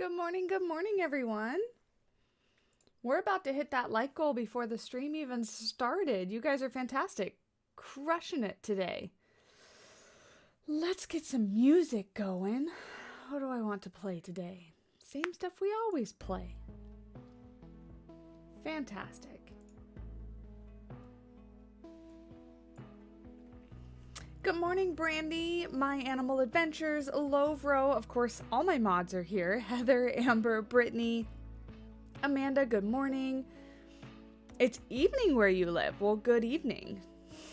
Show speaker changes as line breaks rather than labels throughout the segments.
Good morning, everyone. We're about to hit that like goal before the stream even started. You guys are fantastic. Crushing it today. Let's get some music going. What do I want to play today? Same stuff we always play. Fantastic. Good morning, Brandy, My Animal Adventures, Lovro. Of course, all my mods are here. Heather, Amber, Brittany, Amanda, good morning. It's evening where you live. Well, good evening.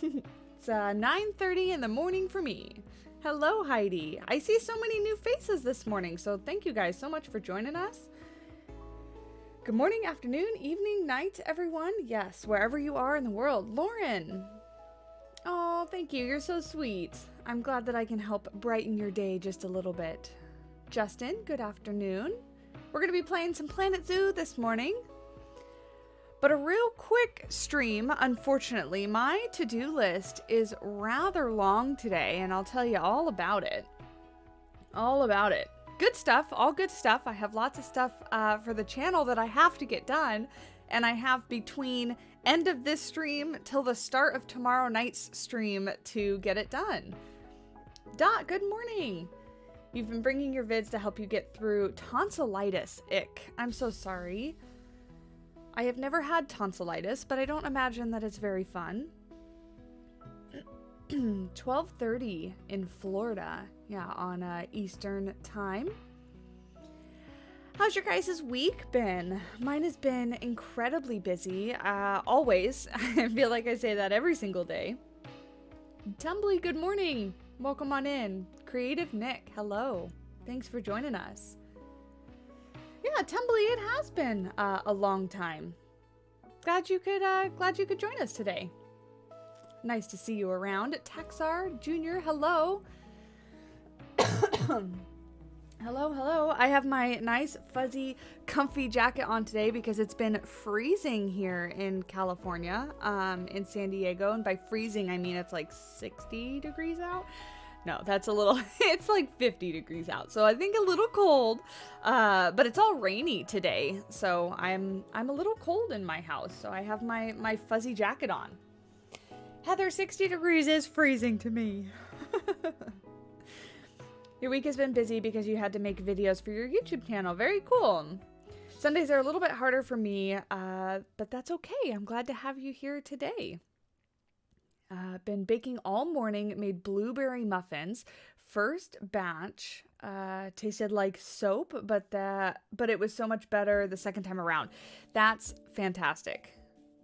It's 9:30 in the morning for me. Hello, Heidi. I see so many new faces this morning, so thank you guys so much for joining us. Good morning, afternoon, evening, night, everyone. Yes, wherever you are in the world. Lauren. Oh, thank you. You're so sweet. I'm glad that I can help brighten your day just a little bit. Justin, good afternoon. We're going to be playing some Planet Zoo this morning. But a real quick stream, unfortunately. My to-do list is rather long today, and I'll tell you all about it. All about it. Good stuff, all good stuff. I have lots of stuff for the channel that I have to get done, and I have between end of this stream till the start of tomorrow night's stream to get it done. Dot, good morning. You've been bringing your vids to help you get through tonsillitis. Ick. I'm so sorry. I have never had tonsillitis, but I don't imagine that it's very fun. 12:30 in Florida. Yeah, on Eastern time. How's your guys' week been? Mine has been incredibly busy, always. I feel like I say that every single day. Tumbly, good morning. Welcome on in. Creative Nick, hello. Thanks for joining us. Yeah, Tumbly, it has been a long time. Glad you could join us today. Nice to see you around. Taxar Jr., hello. Hello. I have my nice, fuzzy, comfy jacket on today because it's been freezing here in California, in San Diego. And by freezing, I mean it's like 60 degrees out. No, that's a little, it's like 50 degrees out. So I think a little cold, but it's all rainy today. So I'm a little cold in my house. So I have my fuzzy jacket on. Heather, 60 degrees is freezing to me. Your week has been busy because you had to make videos for your YouTube channel. Very cool. Sundays are a little bit harder for me, but that's okay. I'm glad to have you here today. Been baking all morning, made blueberry muffins. First batch tasted like soap, but it was so much better the second time around. That's fantastic.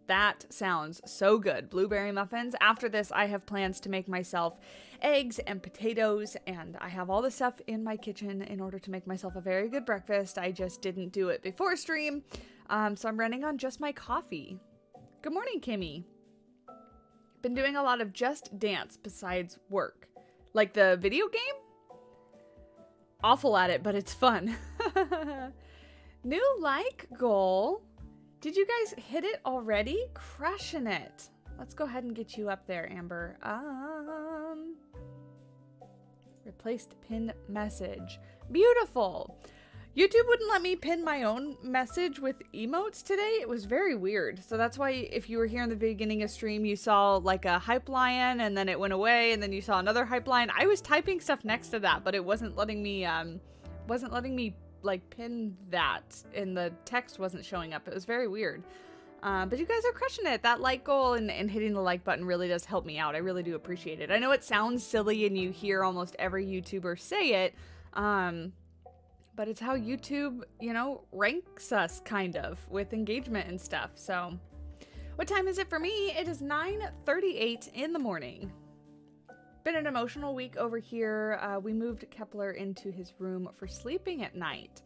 That sounds so good. Blueberry muffins. After this, I have plans to make myself eggs and potatoes, and I have all the stuff in my kitchen in order to make myself a very good breakfast. I just didn't do it before stream, so I'm running on just my coffee. Good morning, Kimmy. Been doing a lot of Just Dance besides work. Like the video game? Awful at it, but it's fun. New like goal. Did you guys hit it already? Crushing it. Let's go ahead and get you up there, Amber. Replaced pin message. Beautiful. YouTube wouldn't let me pin my own message with emotes today. It was very weird. So that's why if you were here in the beginning of stream, you saw like a hype lion and then it went away and then you saw another hype lion. I was typing stuff next to that, but it wasn't letting me like pin that, and the text wasn't showing up. It was very weird. But you guys are crushing it. That like goal and hitting the like button really does help me out. I really do appreciate it. I know it sounds silly and you hear almost every YouTuber say it, but it's how YouTube, ranks us kind of with engagement and stuff. So what time is it for me? It is 9:38 in the morning. Been an emotional week over here. We moved Kepler into his room for sleeping at night.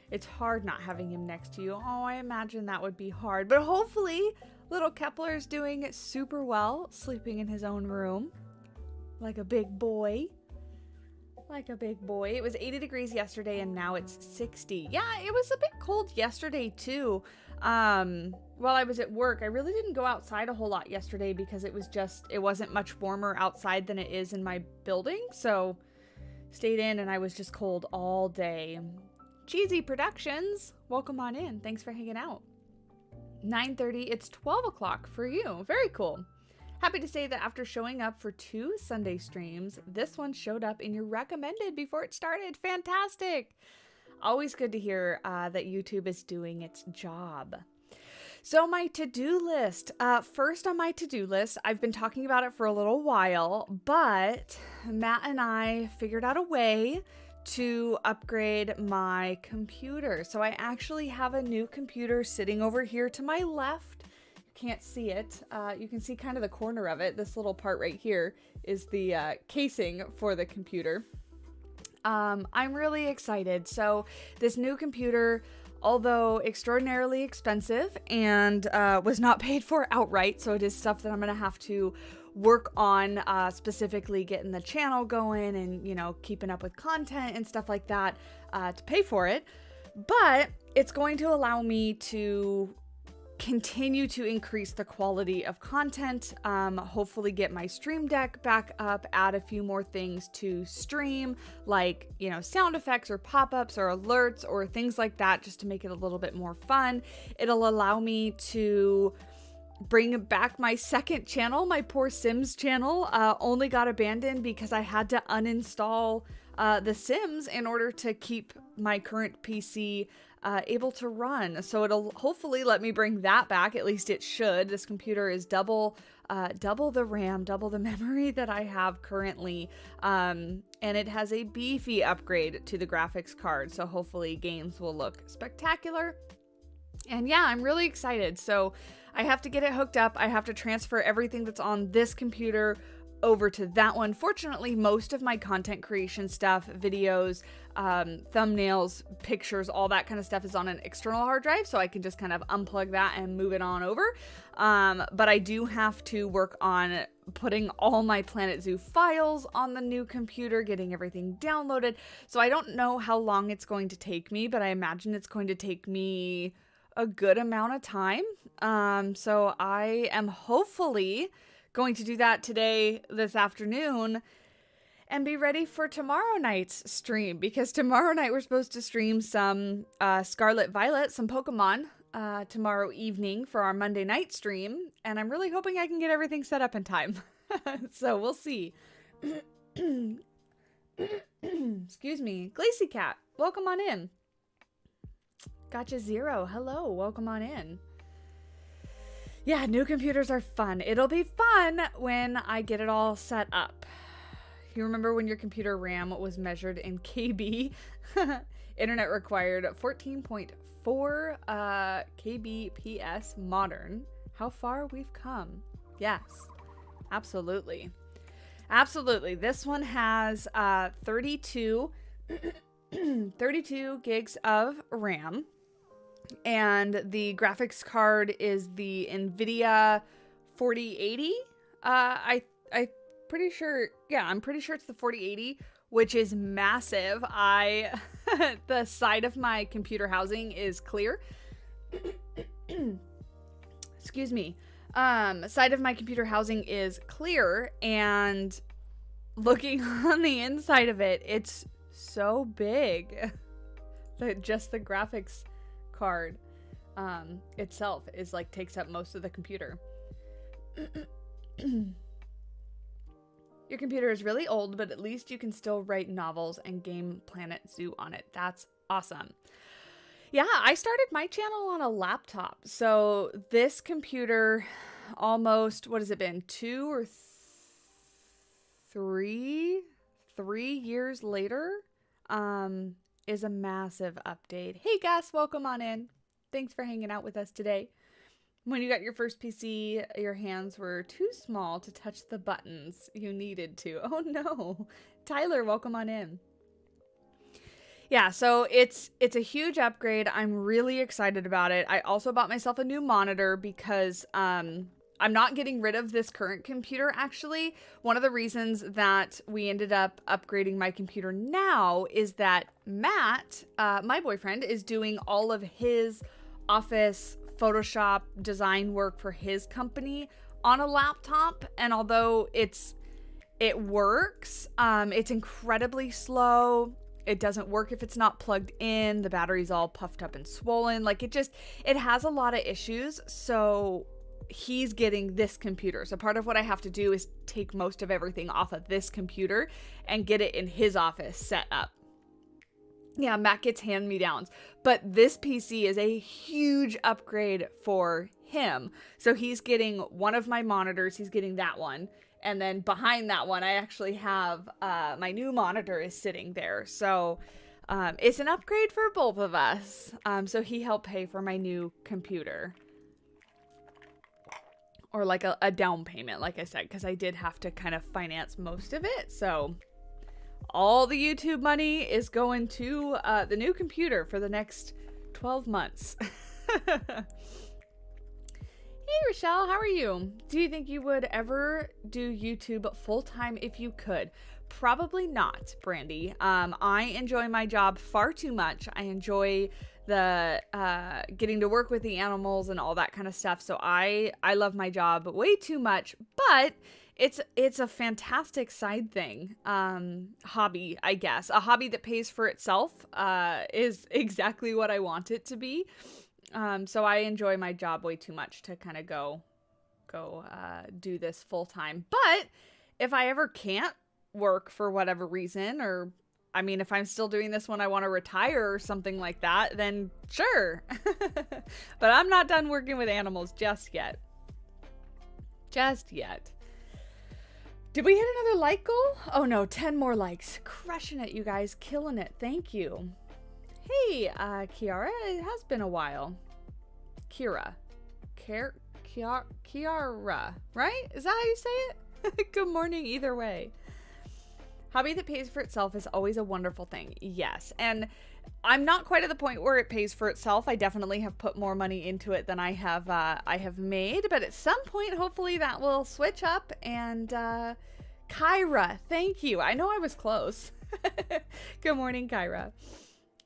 It's hard not having him next to you. Oh, I imagine that would be hard. But hopefully, little Kepler's doing super well, sleeping in his own room. Like a big boy. Like a big boy. It was 80 degrees yesterday and now it's 60. Yeah, it was a bit cold yesterday too. While I was at work, I really didn't go outside a whole lot yesterday because it wasn't much warmer outside than it is in my building. So stayed in and I was just cold all day. Cheesy Productions, welcome on in. Thanks for hanging out. 9:30, it's 12 o'clock for you. Very cool. Happy to say that after showing up for 2 Sunday streams, this one showed up in your recommended before it started. Fantastic. Always good to hear that YouTube is doing its job. So my to-do list. First on my to-do list, I've been talking about it for a little while, but Matt and I figured out a way to upgrade my computer. So I actually have a new computer sitting over here to my left. You can't see it. You can see kind of the corner of it. This little part right here is the casing for the computer. I'm really excited. So this new computer, although extraordinarily expensive and was not paid for outright, so it is stuff that I'm gonna have to work on, specifically getting the channel going and, you know, keeping up with content and stuff like that to pay for it. But it's going to allow me to continue to increase the quality of content, hopefully get my stream deck back up, add a few more things to stream, like, you know, sound effects or pop-ups or alerts or things like that, just to make it a little bit more fun. It'll allow me to bring back my second channel. My poor Sims channel only got abandoned because I had to uninstall The Sims in order to keep my current PC able to run. So it'll hopefully let me bring that back. At least it should. This computer is double the RAM, double the memory that I have currently. And it has a beefy upgrade to the graphics card. So hopefully games will look spectacular. And yeah, I'm really excited. So I have to get it hooked up. I have to transfer everything that's on this computer over to that one. Fortunately, most of my content creation stuff, videos, thumbnails, pictures, all that kind of stuff is on an external hard drive, so I can just kind of unplug that and move it on over. But I do have to work on putting all my Planet Zoo files on the new computer, getting everything downloaded. So I don't know how long it's going to take me, but I imagine it's going to take me a good amount of time. So I am hopefully going to do that today, this afternoon, and be ready for tomorrow night's stream, because tomorrow night we're supposed to stream some Scarlet Violet, some Pokemon, tomorrow evening for our Monday night stream, and I'm really hoping I can get everything set up in time. So we'll see. Excuse me. Glacy Cat, welcome on in. Gotcha Zero, hello, welcome on in. Yeah, new computers are fun. It'll be fun when I get it all set up. You remember when your computer RAM was measured in KB? Internet required 14.4 kbps modern. How far we've come. Yes, absolutely. Absolutely. This one has 32 gigs of RAM. And the graphics card is the NVIDIA 4080. I'm pretty sure it's the 4080, which is massive. The side of my computer housing is clear. Excuse me. Side of my computer housing is clear, and looking on the inside of it, it's so big that just the graphics card itself is like takes up most of the computer. Your computer is really old, but at least you can still write novels and game Planet Zoo on it. That's awesome. Yeah, I started my channel on a laptop. So this computer, almost, what has it been, 2 or 3 years later, is a massive update. Hey Gus, welcome on in. Thanks for hanging out with us today. When you got your first PC, your hands were too small to touch the buttons you needed to. Oh no. Tyler, welcome on in. Yeah, so it's a huge upgrade. I'm really excited about it. I also bought myself a new monitor because I'm not getting rid of this current computer, actually. One of the reasons that we ended up upgrading my computer now is that Matt, my boyfriend, is doing all of his office Photoshop design work for his company on a laptop. And although it works, it's incredibly slow. It doesn't work if it's not plugged in. The battery's all puffed up and swollen. Like it has a lot of issues. So he's getting this computer. So part of what I have to do is take most of everything off of this computer and get it in his office set up. Yeah, Matt gets hand-me-downs, but this PC is a huge upgrade for him. So he's getting one of my monitors. He's getting that one. And then behind that one, I actually have my new monitor is sitting there. So it's an upgrade for both of us. So he helped pay for my new computer. Or like a down payment, like I said, because I did have to kind of finance most of it. So all the YouTube money is going to the new computer for the next 12 months. Hey, Rochelle, how are you? Do you think you would ever do YouTube full-time if you could? Probably not, Brandy. I enjoy my job far too much. I enjoy the getting to work with the animals and all that kind of stuff. So I love my job way too much, but it's a fantastic side thing, hobby, I guess. A hobby that pays for itself is exactly what I want it to be. So I enjoy my job way too much to kind of go do this full time. But if I ever can't work for whatever reason, or I mean, if I'm still doing this when I want to retire or something like that, then sure. But I'm not done working with animals just yet. Just yet. Did we hit another like goal? Oh no, 10 more likes. Crushing it, you guys. Killing it. Thank you. Hey, Kiara, it has been a while. Kiara, right? Is that how you say it? Good morning, either way. Hobby that pays for itself is always a wonderful thing. Yes, and I'm not quite at the point where it pays for itself. I definitely have put more money into it than I have made, but at some point, hopefully that will switch up. And Kyra, thank you. I know I was close. Good morning, Kyra.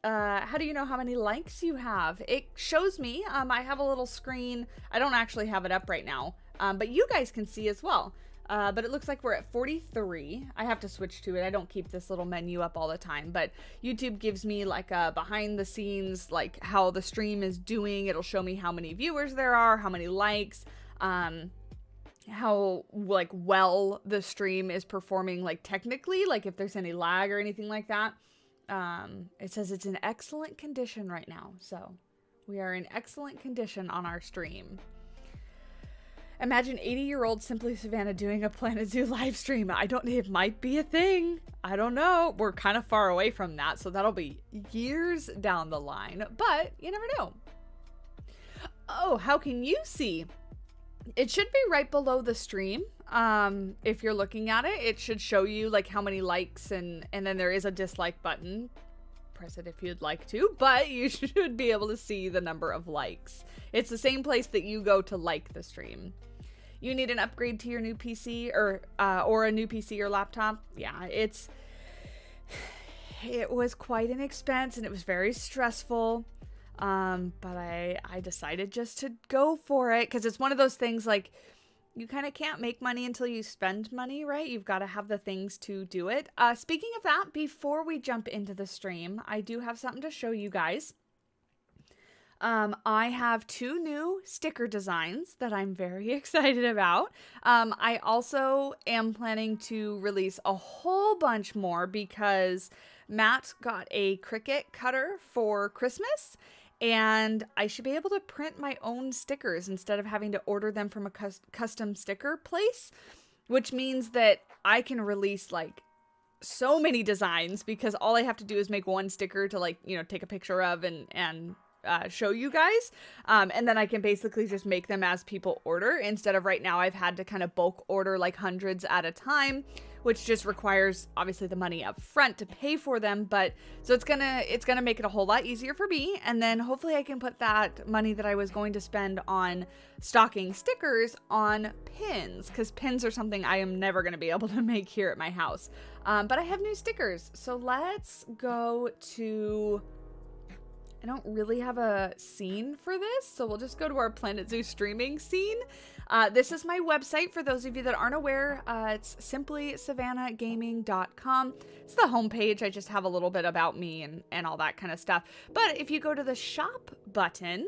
How do you know how many likes you have? It shows me. I have a little screen. I don't actually have it up right now, but you guys can see as well. But it looks like we're at 43. I have to switch to it. I don't keep this little menu up all the time, but YouTube gives me like a behind the scenes, like how the stream is doing. It'll show me how many viewers there are, how many likes, how like well the stream is performing, like technically, like if there's any lag or anything like that. It says it's in excellent condition right now. So we are in excellent condition on our stream. Imagine 80-year-old Simply Savannah doing a Planet Zoo live stream. It might be a thing. I don't know. We're kind of far away from that, so that'll be years down the line, but you never know. Oh, how can you see? It should be right below the stream. If you're looking at it, it should show you like how many likes and then there is a dislike button. Press it if you'd like to, but you should be able to see the number of likes. It's the same place that you go to like the stream. You need an upgrade to your new PC or a new PC or laptop. Yeah, it was quite an expense and it was very stressful. But I decided just to go for it because it's one of those things like you kind of can't make money until you spend money, right? You've got to have the things to do it. Speaking of that, before we jump into the stream, I do have something to show you guys. I have 2 new sticker designs that I'm very excited about. I also am planning to release a whole bunch more because Matt got a Cricut cutter for Christmas. And I should be able to print my own stickers instead of having to order them from a custom sticker place, which means that I can release like so many designs because all I have to do is make one sticker to like, take a picture of and show you guys. And then I can basically just make them as people order instead of right now I've had to kind of bulk order like hundreds at a time, which just requires obviously the money up front to pay for them. But so it's gonna make it a whole lot easier for me. And then hopefully I can put that money that I was going to spend on stocking stickers on pins, because pins are something I am never going to be able to make here at my house. But I have new stickers. So let's go to I don't really have a scene for this, so we'll just go to our Planet Zoo streaming scene. This is my website for those of you that aren't aware. It's simply savannahgaming.com. It's the homepage. I just have a little bit about me and all that kind of stuff. But if you go to the shop button,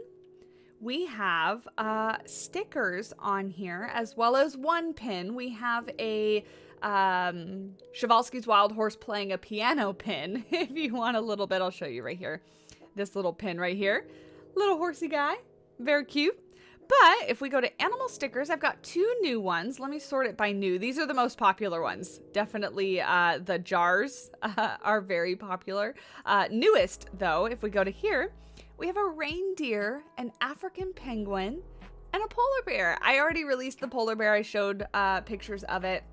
we have stickers on here, as well as one pin. We have a Przewalski's Wild Horse playing a piano pin. If you want a little bit, I'll show you right here. This little pin right here. Little horsey guy. Very cute. But if we go to animal stickers, I've got 2 new ones. Let me sort it by new. These are the most popular ones. Definitely the jars are very popular. Newest, though, if we go to here, we have a reindeer, an African penguin, and a polar bear. I already released the polar bear. I showed pictures of it.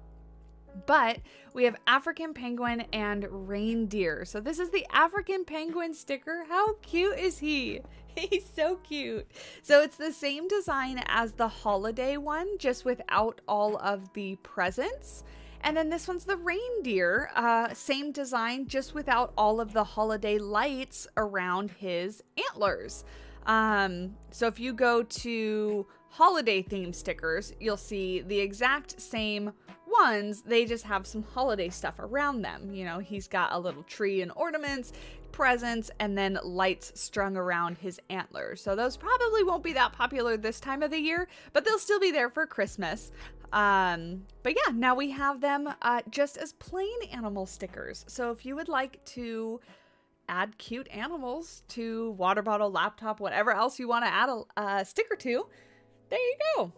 But we have African penguin and reindeer. So this is the African penguin sticker. How cute is he? He's so cute. So it's the same design as the holiday one, just without all of the presents. And then this one's the reindeer, same design, just without all of the holiday lights around his antlers. So if you go to holiday themed stickers, you'll see the exact same ones. They just have some holiday stuff around them. You know, he's got a little tree and ornaments, presents, and then lights strung around his antlers. So those probably won't be that popular this time of the year, but they'll still be there for Christmas. But yeah, now we have them just as plain animal stickers. So if you would like to add cute animals to water bottle, laptop, whatever else you want to add a sticker to, there you go.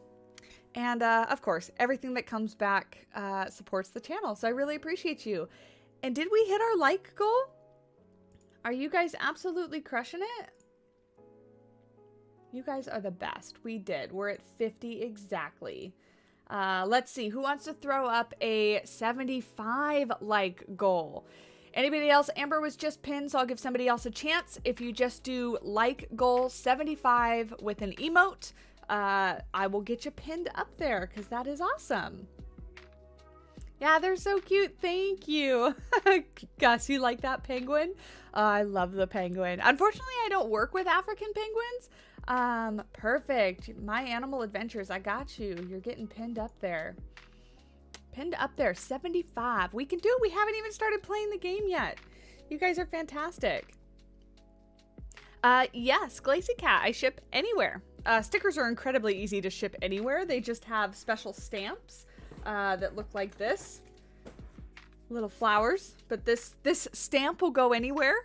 And of course, everything that comes back supports the channel. So I really appreciate you. And did we hit our like goal? Are you guys absolutely crushing it? You guys are the best. We did. We're at 50 exactly. Let's see. Who wants to throw up a 75 like goal? Anybody else? Amber was just pinned, so I'll give somebody else a chance. If you just do like goal 75 with an emote, I will get you pinned up there because that is awesome. Yeah, they're so cute. Thank you. Gus, you like that penguin? I love the penguin. Unfortunately, I don't work with African penguins. Perfect. My Animal Adventures. I got you. You're getting pinned up there. Pinned up there. 75. We can do it. We haven't even started playing the game yet. You guys are fantastic. Yes, Glacy Cat. I ship anywhere. Stickers are incredibly easy to ship anywhere. They just have special stamps that look like this. Little flowers. But this stamp will go anywhere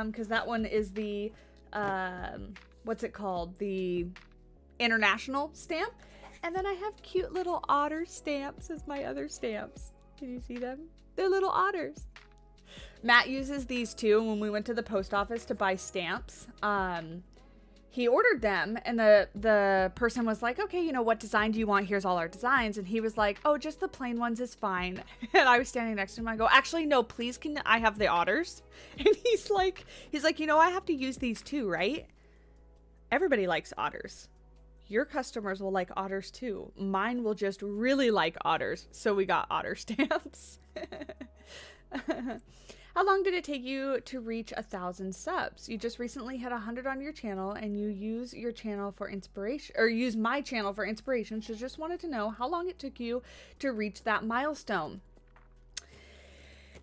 because that one is the, what's it called? The international stamp. And then I have cute little otter stamps as my other stamps. Can you see them? They're little otters. Matt uses these too. When we went to the post office to buy stamps, he ordered them and the person was like, okay, you know, what design do you want? Here's all our designs. And he was like, oh, just the plain ones is fine. And I was standing next to him. I go, actually, no, please, can I have the otters? And he's like, you know, I have to use these too, right? Everybody likes otters. Your customers will like otters too. Mine will just really like otters. So we got otter stamps. How long did it take you to reach 1,000 subs? You just recently hit 100 on your channel and you use your channel for inspiration, or use my channel for inspiration. So just wanted to know how long it took you to reach that milestone.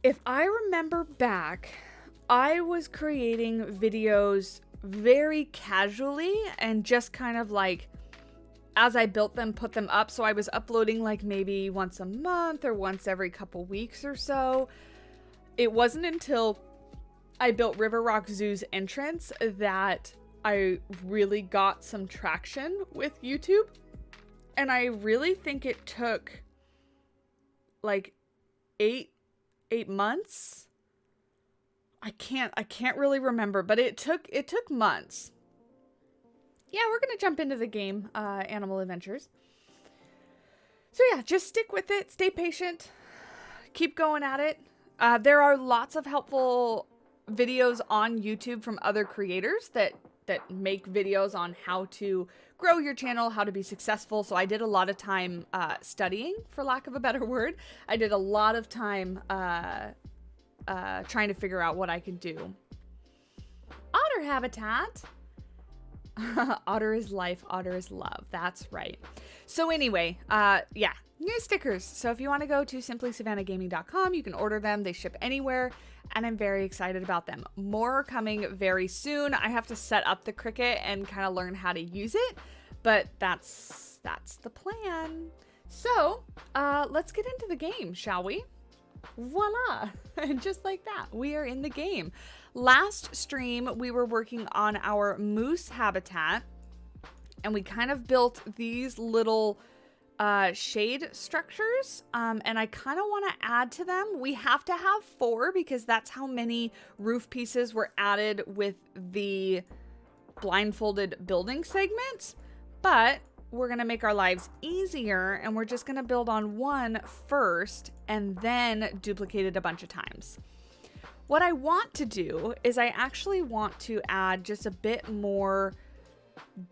If I remember back, I was creating videos very casually and just kind of like, as I built them, put them up. So I was uploading like maybe once a month or once every couple weeks or so. It wasn't until I built River Rock Zoo's entrance that I really got some traction with YouTube. And I really think it took like eight months. I can't really remember, but it took months. Yeah, we're going to jump into the game, Animal Adventures. So yeah, just stick with it. Stay patient. Keep going at it. There are lots of helpful videos on YouTube from other creators that make videos on how to grow your channel, how to be successful. So I did a lot of time studying, for lack of a better word. I did a lot of time trying to figure out what I could do. Otter habitat. Otter is life, otter is love. That's right. So anyway, yeah, new stickers. So if you want to go to simplysavannahgaming.com, you can order them. They ship anywhere, and I'm very excited about them. More are coming very soon. I have to set up the Cricut and kind of learn how to use it, but that's the plan. So let's get into the game, shall we? Voila! And just like that, we are in the game. Last stream, we were working on our moose habitat, and we kind of built these little shade structures, and I kind of want to add to them. We have to have 4 because that's how many roof pieces were added with the blindfolded building segments, but we're going to make our lives easier, and we're just going to build on 1 first and then duplicate it a bunch of times. What I want to do is I actually want to add just a bit more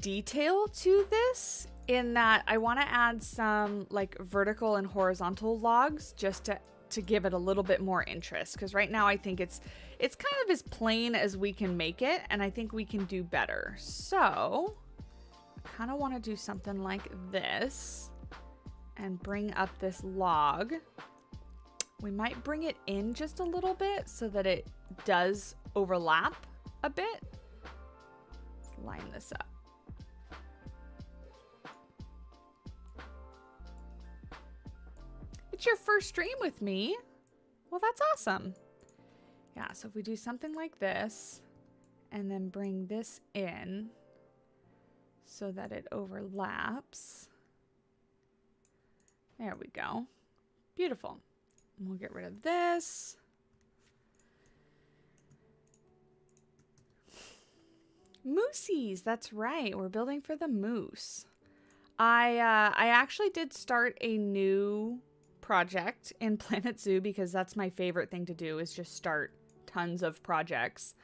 detail to this, in that I want to add some like vertical and horizontal logs just to give it a little bit more interest, because right now I think it's kind of as plain as we can make it, and I think we can do better. So kind of want to do something like this and bring up this log. We might bring it in just a little bit so that it does overlap a bit. Let's line this up. It's your first stream with me. Well, that's awesome. Yeah, so if we do something like this and then bring this in so that it overlaps. There we go. Beautiful. And we'll get rid of this. Moosies, that's right. We're building for the moose. I actually did start a new project in Planet Zoo because that's my favorite thing to do, is just start tons of projects.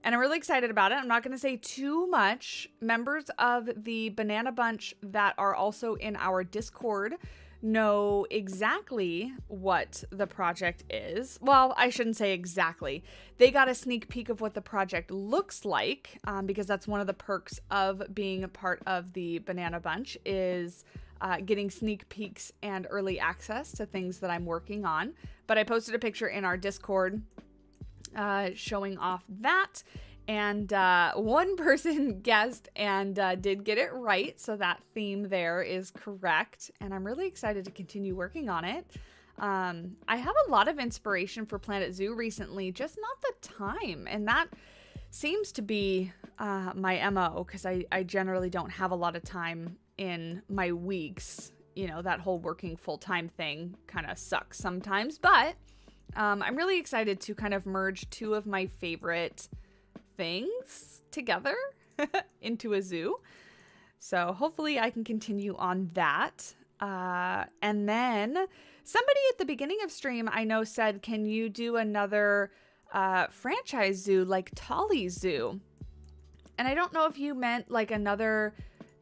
And I'm really excited about it. I'm not going to say too much. Members of the Banana Bunch that are also in our Discord know exactly what the project is. Well, I shouldn't say exactly. They got a sneak peek of what the project looks like, because that's one of the perks of being a part of the Banana Bunch, is getting sneak peeks and early access to things that I'm working on. But I posted a picture in our Discord showing off that, and one person guessed and did get it right, so that theme there is correct, and I'm really excited to continue working on it. I have a lot of inspiration for Planet Zoo recently, just not the time, and that seems to be my MO, because I generally don't have a lot of time in my weeks. You know, that whole working full-time thing kind of sucks sometimes, but I'm really excited to kind of merge 2 of my favorite things together into a zoo. So hopefully I can continue on that. And then somebody at the beginning of stream, I know, said, can you do another franchise zoo like Tolly Zoo? And I don't know if you meant like another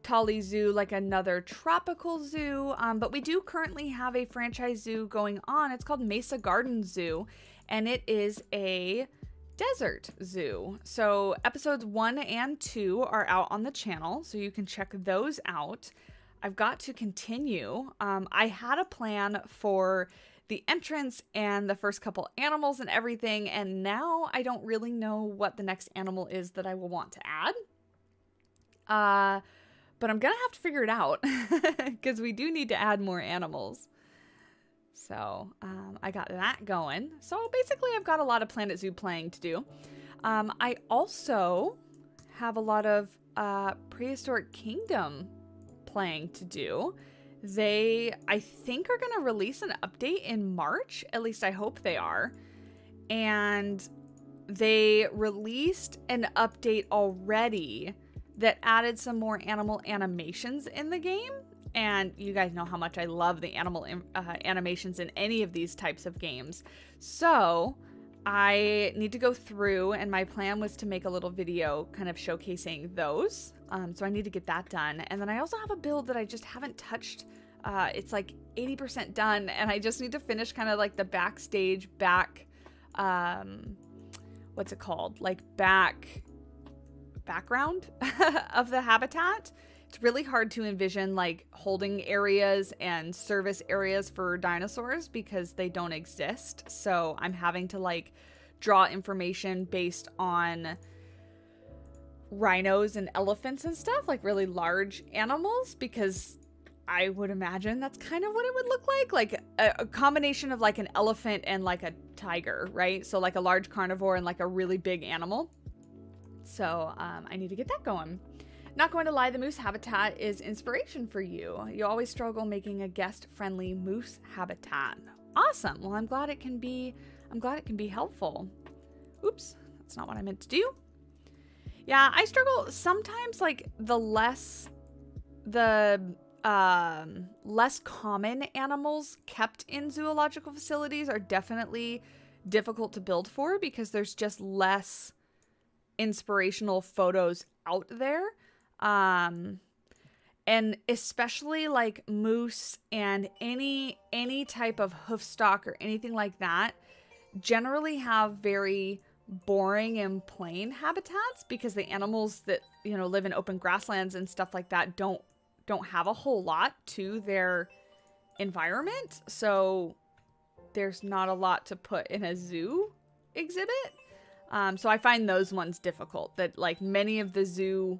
Tolly Zoo, like another tropical zoo, but we do currently have a franchise zoo going on. It's called Mesa Garden Zoo, and it is a desert zoo. So episodes 1 and 2 are out on the channel, so you can check those out. I've got to continue. I had a plan for the entrance and the first couple animals and everything, and now I don't really know what the next animal is that I will want to add. But I'm gonna have to figure it out because we do need to add more animals. So I got that going. So basically I've got a lot of Planet Zoo playing to do. I also have a lot of Prehistoric Kingdom playing to do. They, I think, are going to release an update in March. At least I hope they are. And they released an update already that added some more animal animations in the game. And you guys know how much I love the animal animations in any of these types of games. So I need to go through, and my plan was to make a little video kind of showcasing those. So I need to get that done. And then I also have a build that I just haven't touched. It's like 80% done, and I just need to finish kind of like the backstage back, what's it called? Like background of the habitat. It's really hard to envision like holding areas and service areas for dinosaurs because they don't exist. So I'm having to like draw information based on rhinos and elephants and stuff, like really large animals, because I would imagine that's kind of what it would look like a combination of like an elephant and like a tiger, right? So like a large carnivore and like a really big animal. So I need to get that going. Not going to lie, the moose habitat is inspiration for you. You always struggle making a guest-friendly moose habitat. Awesome. Well, I'm glad it can be helpful. Oops, that's not what I meant to do. Yeah, I struggle sometimes, like the less common animals kept in zoological facilities are definitely difficult to build for because there's just less inspirational photos out there. And especially like moose and any type of hoof stock or anything like that generally have very boring and plain habitats because the animals that, you know, live in open grasslands and stuff like that don't have a whole lot to their environment. So there's not a lot to put in a zoo exhibit. So I find those ones difficult, that like many of the zoo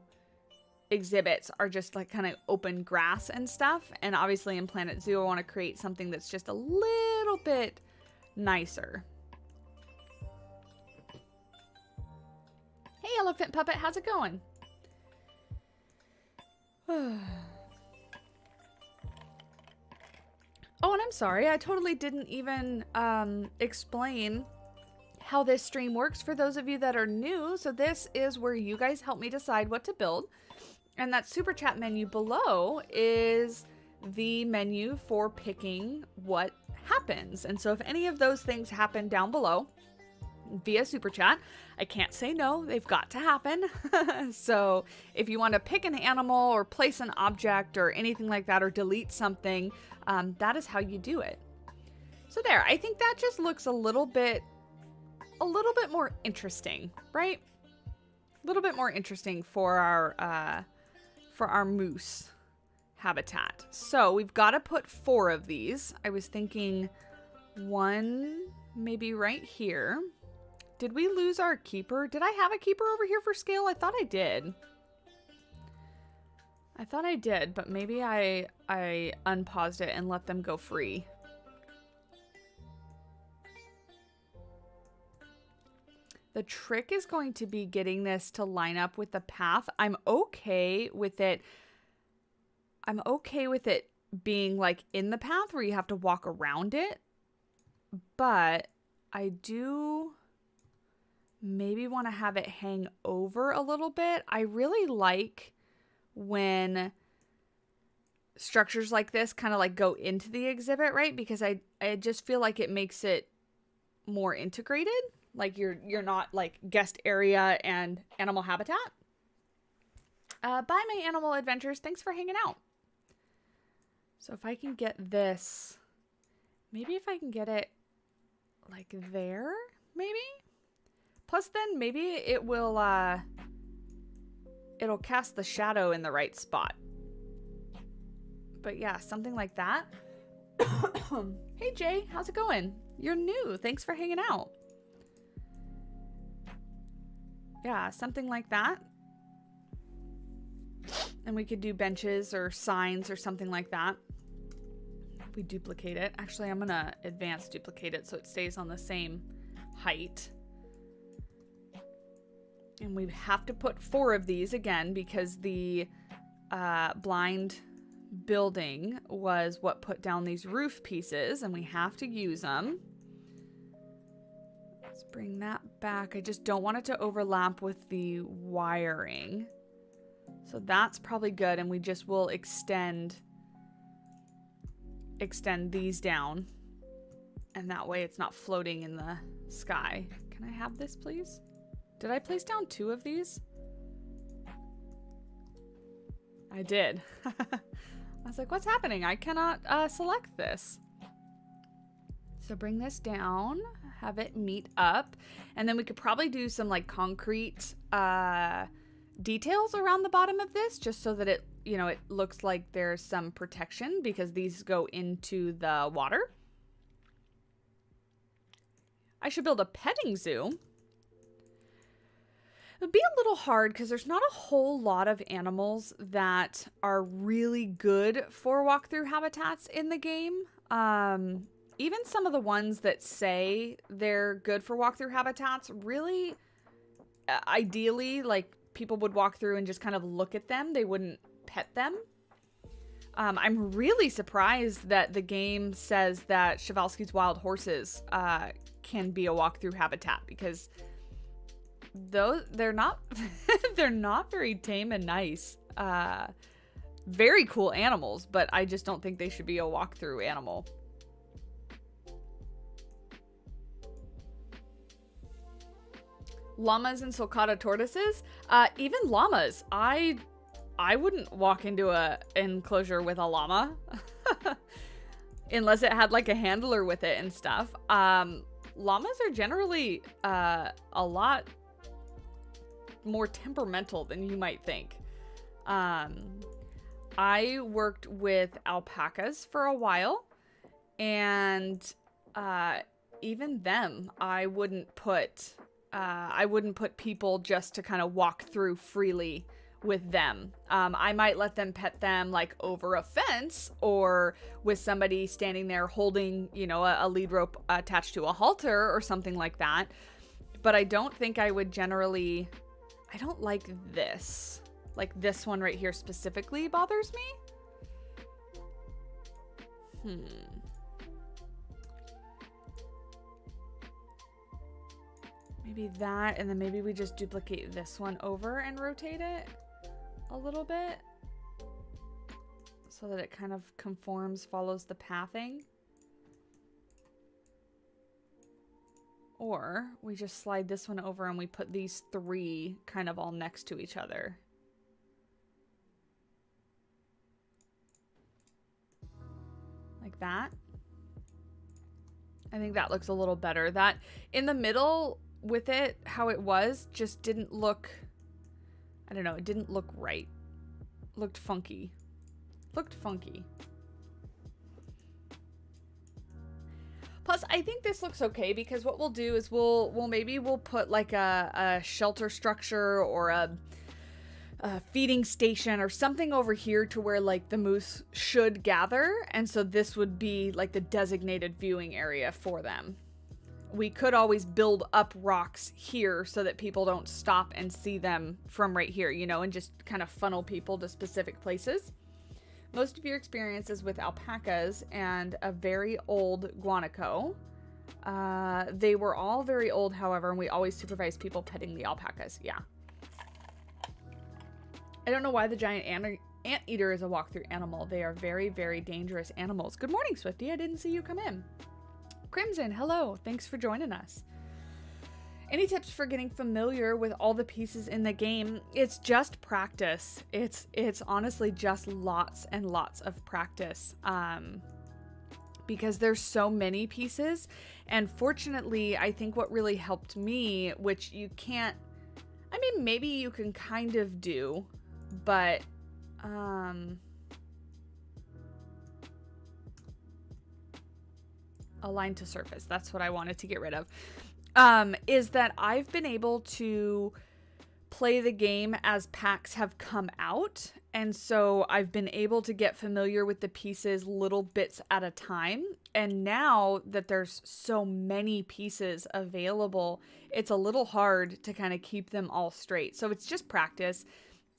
exhibits are just like kind of open grass and stuff. And obviously in Planet Zoo, I want to create something that's just a little bit nicer. Hey, Elephant Puppet, how's it going? Oh, and I'm sorry, I totally didn't even explain how this stream works for those of you that are new. So this is where you guys help me decide what to build. And that super chat menu below is the menu for picking what happens. And so if any of those things happen down below via super chat, I can't say no, they've got to happen. So if you want to pick an animal or place an object or anything like that, or delete something, that is how you do it. So there, I think that just looks a little bit more interesting, right? A little bit more interesting for our moose habitat. So we've got to put 4 of these. I was thinking 1 maybe right here. Did we lose our keeper? Did I have a keeper over here for scale? I thought I did. But maybe I unpaused it and let them go free. The trick is going to be getting this to line up with the path. I'm okay with it being like in the path where you have to walk around it. But I do maybe want to have it hang over a little bit. I really like when structures like this kind of like go into the exhibit, right? Because I just feel like it makes it more integrated. Like you're not like guest area and animal habitat. Bye, my animal adventures. Thanks for hanging out. So if I can get this, maybe if I can get it like there, maybe. Plus then maybe it will, it'll cast the shadow in the right spot. But yeah, something like that. Hey Jay, how's it going? You're new. Thanks for hanging out. Yeah, something like that. And we could do benches or signs or something like that. If we duplicate it. Actually, I'm going to advance duplicate it so it stays on the same height. And we have to put 4 of these again because the blind building was what put down these roof pieces, and we have to use them. Let's bring that back. I just don't want it to overlap with the wiring. So that's probably good, and we just will extend these down. And that way it's not floating in the sky. Can I have this, please? Did I place down 2 of these? I did. I was like, what's happening? I cannot select this. So bring this down. have it meet up. And then we could probably do some like concrete details around the bottom of this, just so that it, you know, it looks like there's some protection because these go into the water. I should build a petting zoo. It would be a little hard because there's not a whole lot of animals that are really good for walkthrough habitats in the game. Even some of the ones that say they're good for walkthrough habitats, really, ideally, like, people would walk through and just kind of look at them. They wouldn't pet them. I'm really surprised that the game says that Przewalski's wild horses can be a walkthrough habitat, because those, they're not they're not very tame and nice. Very cool animals, but I just don't think they should be a walkthrough animal. Llamas and sulcata tortoises, even llamas. I wouldn't walk into a enclosure with a llama unless it had like a handler with it and stuff. Llamas are generally a lot more temperamental than you might think. I worked with alpacas for a while, and even them, I wouldn't put people just to kind of walk through freely with them. I might let them pet them like over a fence or with somebody standing there holding, you know, a lead rope attached to a halter or something like that. But I don't think I would generally, I don't like this. Like this one right here specifically bothers me. Maybe that, and then maybe we just duplicate this one over and rotate it a little bit so that it kind of conforms, follows the pathing. Or we just slide this one over and we put these three kind of all next to each other. Like that. I think that looks a little better. That in the middle with it, how it was, just didn't look, I don't know, it didn't look right. Looked funky. Looked funky. Plus, I think this looks okay because what we'll do is we'll put like a shelter structure or a feeding station or something over here to where like the moose should gather, and so this would be like the designated viewing area for them. We could always build up rocks here so that people don't stop and see them from right here, you know, and just kind of funnel people to specific places. Most of your experiences with alpacas and a very old guanaco. They were all very old, however, and we always supervise people petting the alpacas. Yeah. I don't know why the giant anteater is a walkthrough animal. They are very, very dangerous animals. Good morning, Swifty. I didn't see you come in. Crimson, hello. Thanks for joining us. Any tips for getting familiar with all the pieces in the game? It's just practice. It's honestly just lots and lots of practice. Because there's so many pieces. And fortunately, I think what really helped me, which you can't, I mean, maybe you can kind of do, but align to surface. That's what I wanted to get rid of. Is that I've been able to play the game as packs have come out. And so I've been able to get familiar with the pieces little bits at a time. And now that there's so many pieces available, it's a little hard to kind of keep them all straight. So it's just practice.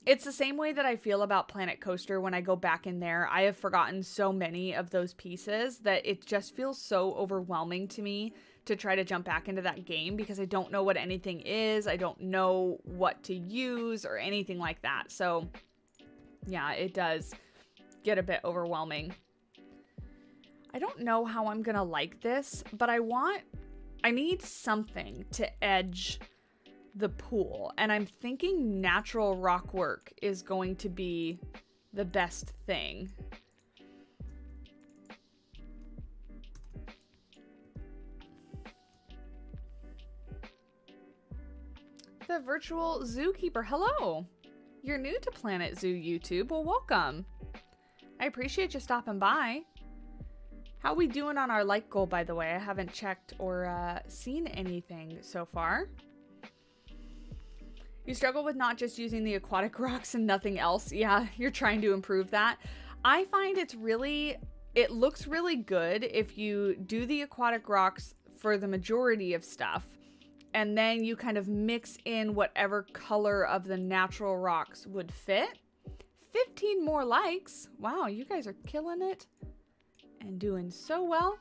It's the same way that I feel about Planet Coaster when I go back in there. I have forgotten so many of those pieces that it just feels so overwhelming to me to try to jump back into that game because I don't know what anything is. I don't know what to use or anything like that. So yeah, it does get a bit overwhelming. I don't know how I'm gonna like this, but I need something to edge the pool, and I'm thinking natural rock work is going to be the best thing. The virtual zookeeper. Hello. You're new to Planet Zoo YouTube. Well, welcome. I appreciate you stopping by. How we doing on our like goal, by the way? I haven't checked or seen anything so far. You struggle with not just using the aquatic rocks and nothing else. Yeah, you're trying to improve that. I find it looks really good if you do the aquatic rocks for the majority of stuff, and then you kind of mix in whatever color of the natural rocks would fit. 15 more likes. Wow, you guys are killing it and doing so well.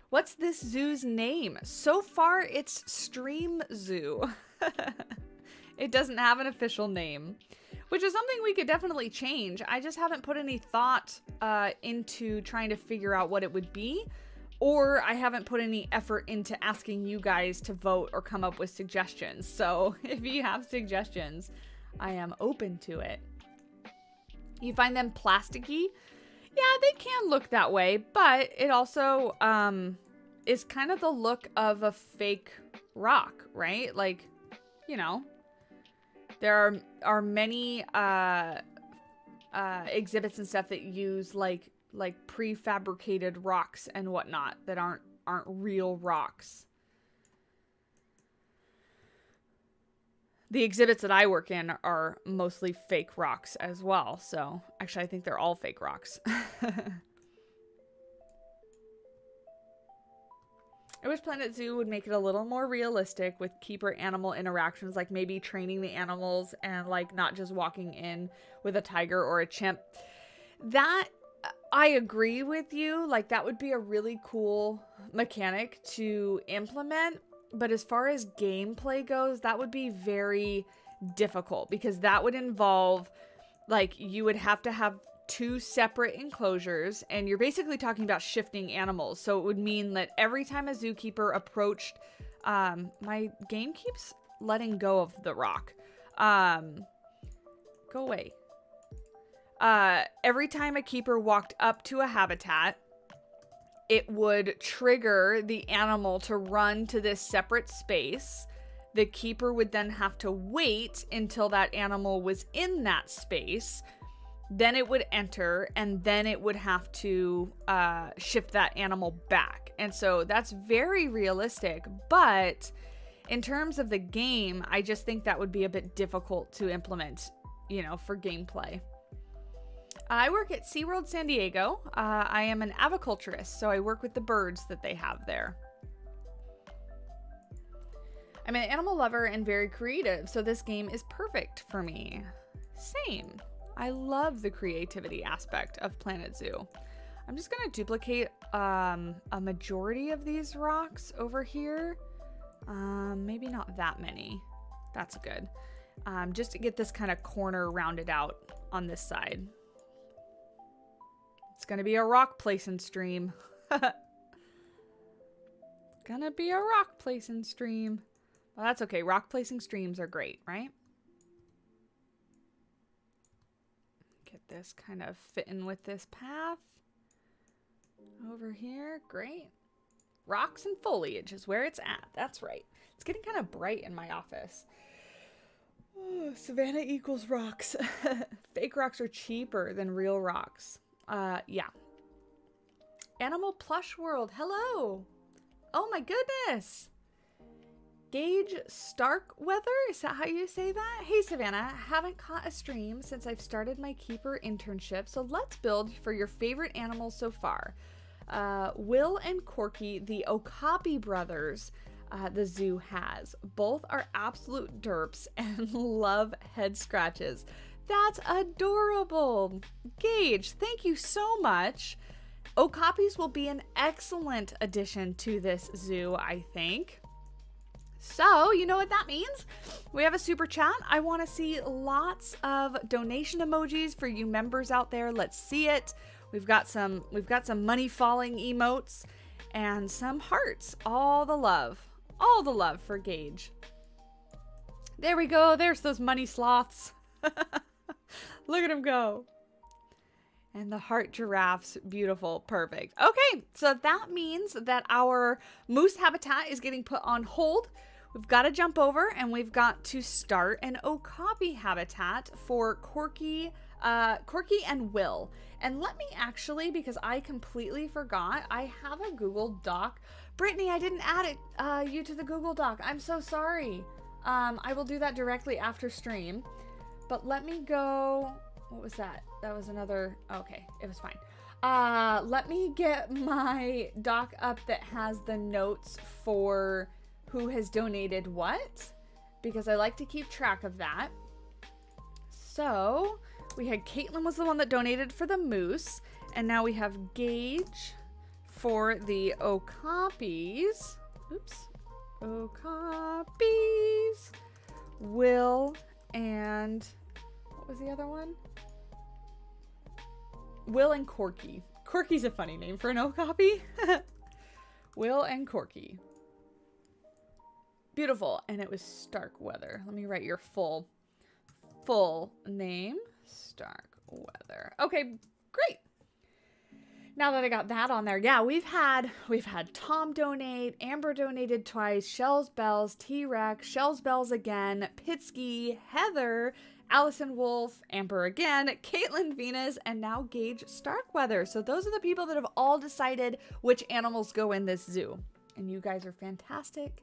What's this zoo's name? So far, it's Stream Zoo. It doesn't have an official name, which is something we could definitely change. I just haven't put any thought into trying to figure out what it would be, or I haven't put any effort into asking you guys to vote or come up with suggestions. So if you have suggestions, I am open to it. You find them plasticky? Yeah, they can look that way, but it also is kind of the look of a fake rock, right? Like, you know, there are many exhibits and stuff that use like prefabricated rocks and whatnot that aren't real rocks. The exhibits that I work in are mostly fake rocks as well. So actually, I think they're all fake rocks. I wish Planet Zoo would make it a little more realistic with keeper animal interactions, like maybe training the animals and like not just walking in with a tiger or a chimp. That, I agree with you. Like that would be a really cool mechanic to implement. But as far as gameplay goes, that would be very difficult because that would involve, like, you would have to have 2 separate enclosures, and you're basically talking about shifting animals. So it would mean that every time a zookeeper approached, my game keeps letting go of the rock. Go away. Every time a keeper walked up to a habitat, it would trigger the animal to run to this separate space. The keeper would then have to wait until that animal was in that space. Then it would enter, and then it would have to shift that animal back. And so that's very realistic. But in terms of the game, I just think that would be a bit difficult to implement, you know, for gameplay. I work at SeaWorld San Diego. I am an aviculturist, so I work with the birds that they have there. I'm an animal lover and very creative, so this game is perfect for me. Same. I love the creativity aspect of Planet Zoo. I'm just going to duplicate a majority of these rocks over here. Maybe not that many. That's good. Just to get this kind of corner rounded out on this side. It's gonna be a rock placing stream. Gonna be a rock placing stream. Well, that's okay. Rock placing streams are great, right? Get this kind of fitting with this path. Over here. Great. Rocks and foliage is where it's at. That's right. It's getting kind of bright in my office. Oh, Savannah equals rocks. Fake rocks are cheaper than real rocks. Yeah. Animal Plush World. Hello. Oh my goodness. Gage Starkweather. Is that how you say that? Hey, Savannah. Haven't caught a stream since I've started my keeper internship. So let's build for your favorite animals so far. Will and Corky, the Okapi brothers, the zoo has. Both are absolute derps and love head scratches. That's adorable. Gage, thank you so much. Okapis will be an excellent addition to this zoo, I think. So, you know what that means? We have a super chat. I want to see lots of donation emojis for you members out there. Let's see it. We've got some money falling emotes and some hearts. All the love for Gage. There we go. There's those money sloths. Look at him go. And the heart giraffes, beautiful, perfect. Okay, so that means that our moose habitat is getting put on hold. we've got to jump over and we've got to start an Okapi habitat for Corky and Will. And let me actually, because I completely forgot, I have a Google Doc. Brittany, I didn't add it, you to the Google Doc. I'm so sorry. I will do that directly after stream. But let me go. What was that? That was another. Okay, it was fine. Let me get my doc up that has the notes for who has donated what, because I like to keep track of that. So we had Caitlin was the one that donated for the moose, and now we have Gage for the Okapis. Oops. Okapis. Will and what was the other one? Will and Corky. Corky's a funny name for an Okapi. Will and Corky. Beautiful. And it was Starkweather. Let me write your full name. Starkweather. Okay, great. Now that I got that on there, yeah, we've had Tom donate, Amber donated twice, Shells Bells, T-Rex, Shells Bells again, Pitsky, Heather, Allison Wolf, Amber again, Caitlin Venus, and now Gage Starkweather. So those are the people that have all decided which animals go in this zoo. And you guys are fantastic.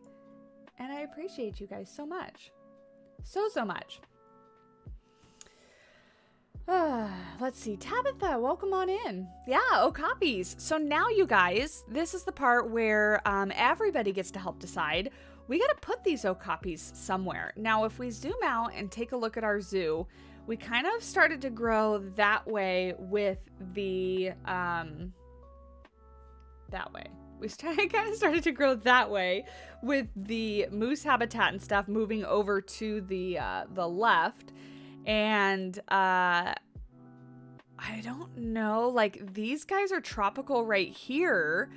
And I appreciate you guys so much. So much. Let's see. Tabitha, welcome on in. Yeah, Okapis. So now you guys, this is the part where everybody gets to help decide. We got to put these Okapis somewhere. Now, if we zoom out and take a look at our zoo, we kind of started to grow that way with the, that way. We kind of started to grow that way with the moose habitat and stuff moving over to the left. And, I don't know, like these guys are tropical right here.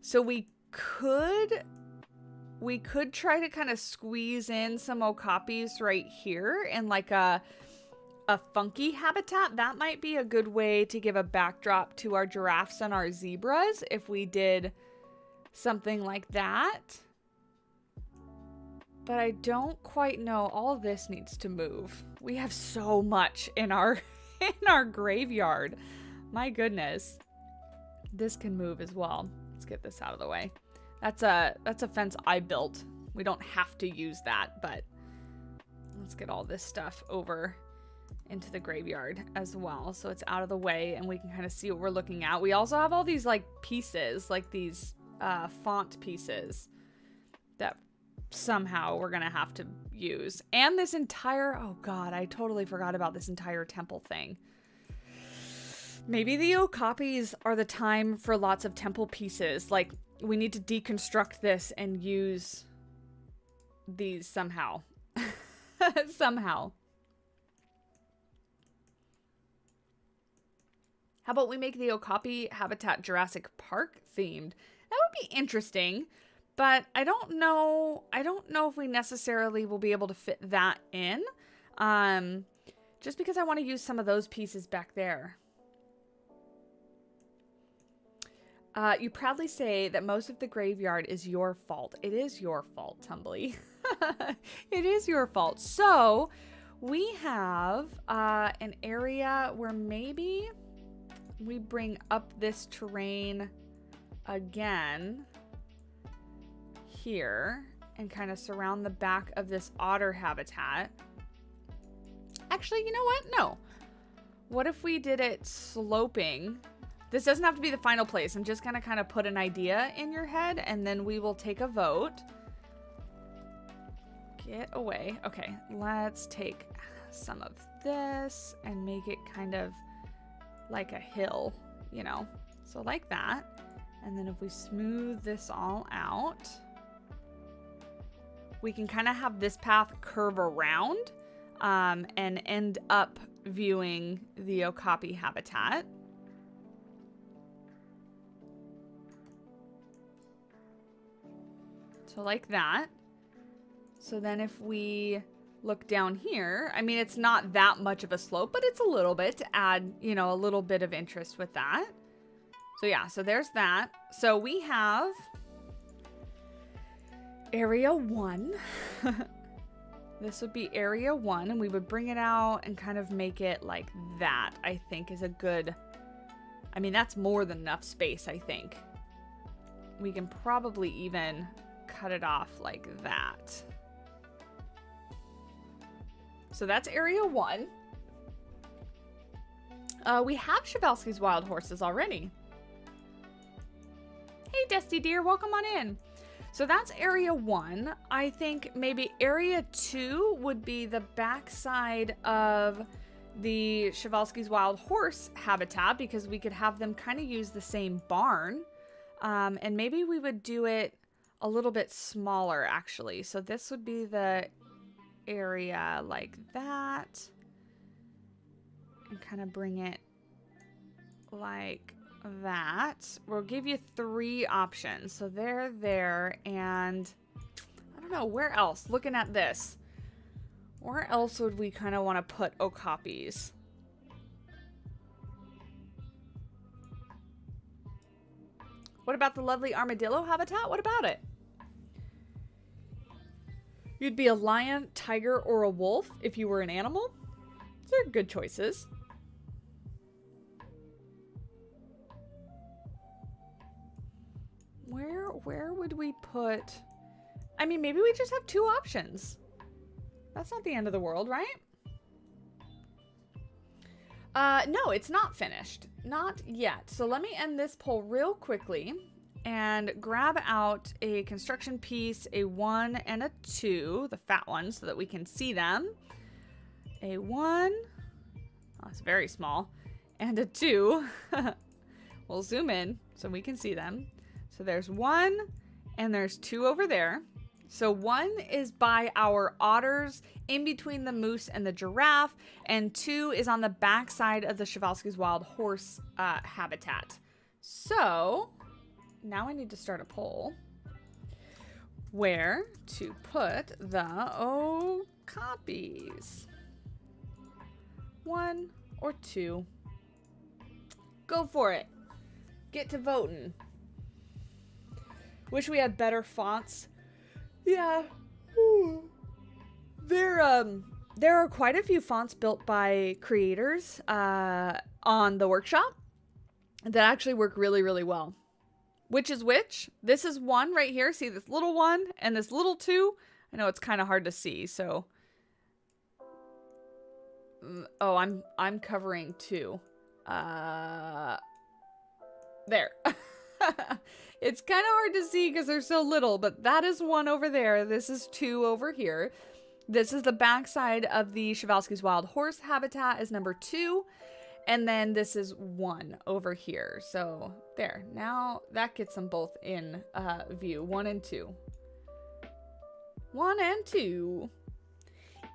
So we could try to kind of squeeze in some Okapis right here in like a funky habitat. That might be a good way to give a backdrop to our giraffes and our zebras if we did something like that. But I don't quite know. All of this needs to move. We have so much in our graveyard. My goodness. This can move as well. Let's get this out of the way. That's a fence I built. We don't have to use that, but let's get all this stuff over into the graveyard as well, so it's out of the way and we can kind of see what we're looking at. We also have all these like pieces, like these font pieces that somehow we're gonna have to use. And this entire, oh god, I totally forgot about this entire temple thing. Maybe the Okapis are the time for lots of temple pieces. Like, we need to deconstruct this and use these somehow. Somehow. How about we make the Okapi habitat Jurassic Park themed? That would be interesting, but I don't know if we necessarily will be able to fit that in. Just because I want to use some of those pieces back there. You proudly say that most of the graveyard is your fault. It is your fault, Tumbly. It is your fault. So we have an area where maybe we bring up this terrain again here and kind of surround the back of this otter habitat. Actually, you know what? No. What if we did it sloping? This doesn't have to be the final place. I'm just going to kind of put an idea in your head and then we will take a vote. Get away. Okay, let's take some of this and make it kind of like a hill, you know? So like that. And then if we smooth this all out, we can kind of have this path curve around and end up viewing the Okapi habitat. So like that. So then if we look down here, I mean, it's not that much of a slope, but it's a little bit to add, you know, a little bit of interest with that. So yeah, so there's that. So we have area 1. This would be area 1, and we would bring it out and kind of make it like that, I think is a good... I mean, that's more than enough space, I think. We can probably even cut it off like that. So that's area 1. We have Przewalski's wild horses already. Hey, Dusty Deer, welcome on in. So that's area 1. I think maybe area 2 would be the backside of the Przewalski's wild horse habitat, because we could have them kind of use the same barn. And maybe we would do it a little bit smaller, actually. So this would be the area like that. And kind of bring it like that. We'll give you 3 options. So they're there, and I don't know, where else? Looking at this, where else would we kind of want to put Okapis? What about the lovely armadillo habitat? What about it? You'd be a lion, tiger, or a wolf if you were an animal. Those are good choices. Where would we put... I mean, maybe we just have 2 options. That's not the end of the world, right? No, it's not finished. Not yet. So let me end this poll real quickly and grab out a construction piece, a 1 and a 2, the fat ones, so that we can see them. A 1, oh, it's very small, and a 2. We'll zoom in so we can see them. So there's 1 and there's 2 over there. So 1 is by our otters in between the moose and the giraffe, and 2 is on the backside of the Przewalski's wild horse habitat. So now I need to start a poll. Where to put the Okapis? 1 or 2? Go for it. Get to voting. Wish we had better fonts. Yeah. Ooh. There are quite a few fonts built by creators on the workshop that actually work really, really well. Which is which? This is 1 right here. See this little 1 and this little 2? I know it's kind of hard to see, so... Oh, I'm covering 2. There. It's kind of hard to see because they're so little, but that is 1 over there. This is 2 over here. This is the backside of the Przewalski's wild horse habitat is number 2. And then this is 1 over here. So there, now that gets them both in view. 1 and 2. 1 and 2.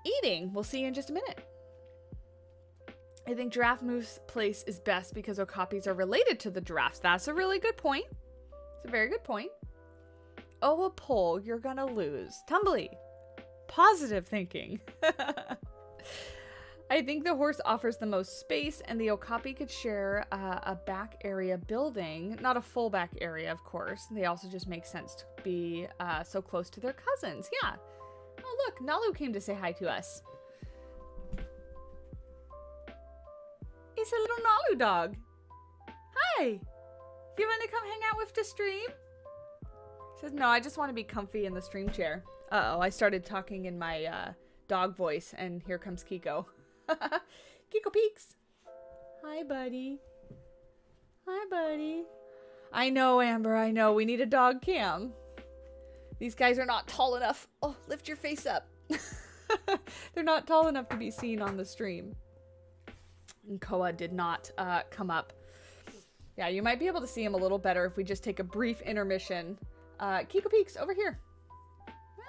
Eating. We'll see you in just a minute. I think Giraffe Moose Place is best because Okapis are related to the giraffes. That's a really good point. It's a very good point. Oh, a poll. You're gonna lose. Tumbly. Positive thinking. I think the horse offers the most space, and the Okapi could share a back area building. Not a full back area, of course. They also just make sense to be so close to their cousins. Yeah. Oh, look. Nalu came to say hi to us. It's a little Nalu dog. Hi. You want to come hang out with the stream? She says, no, I just want to be comfy in the stream chair. Uh-oh, I started talking in my dog voice, and here comes Kiko. Kiko peeks. Hi, buddy. Hi, buddy. I know, Amber, I know. We need a dog cam. These guys are not tall enough. Oh, lift your face up. They're not tall enough to be seen on the stream. And Koa did not come up. Yeah, you might be able to see him a little better if we just take a brief intermission. Kiko peeks over here.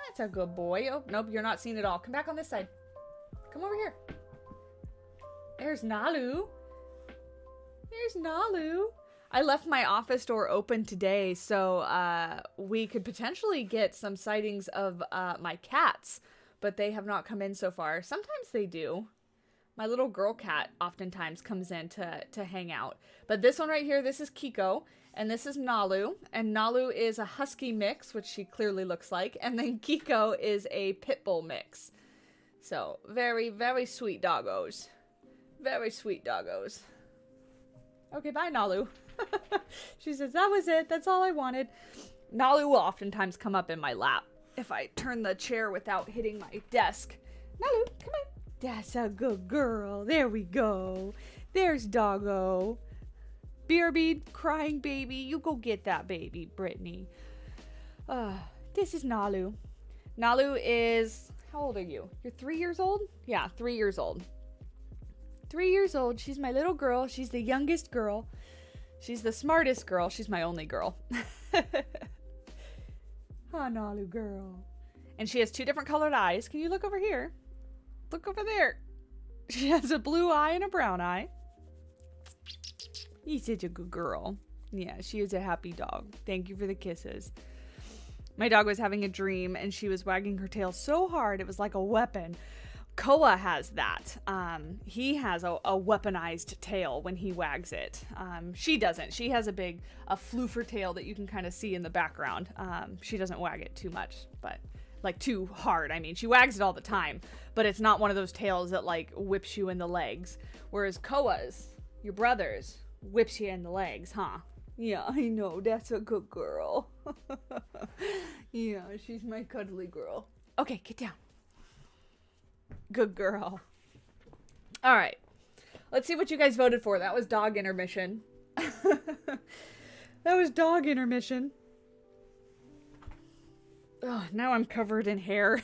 That's a good boy. Oh, nope, you're not seeing it all. Come back on this side. Come over here. There's Nalu. There's Nalu. I left my office door open today, so we could potentially get some sightings of my cats, but they have not come in so far. Sometimes they do. My little girl cat oftentimes comes in to hang out. But this one right here, this is Kiko, and this is Nalu. And Nalu is a husky mix, which she clearly looks like. And then Kiko is a pit bull mix. So, very, very sweet doggos. Very sweet doggos. Okay, bye, Nalu. She says, that was it. That's all I wanted. Nalu will oftentimes come up in my lap if I turn the chair without hitting my desk. Nalu, come on. That's a good girl. There we go. There's Doggo. BRB, crying baby. You go get that baby, Brittany. This is Nalu. Nalu is, how old are you? You're 3 years old? Yeah, 3 years old. 3 years old. She's my little girl. She's the youngest girl. She's the smartest girl. She's my only girl. Oh, Nalu girl. And she has 2 different colored eyes. Can you look over here? Look over there. She has a blue eye and a brown eye. You're such a good girl. Yeah, she is a happy dog. Thank you for the kisses. My dog was having a dream and she was wagging her tail so hard it was like a weapon. Koa has that. He has a weaponized tail when he wags it. She doesn't. She has a floofer tail that you can kind of see in the background. She doesn't wag it too much, but like too hard. I mean, she wags it all the time, but it's not one of those tails that like whips you in the legs. Whereas Koa's, your brother's, whips you in the legs, huh? Yeah, I know. That's a good girl. Yeah, she's my cuddly girl. Okay, get down. Good girl. All right. Let's see what you guys voted for. That was dog intermission. That was dog intermission. Oh, now I'm covered in hair.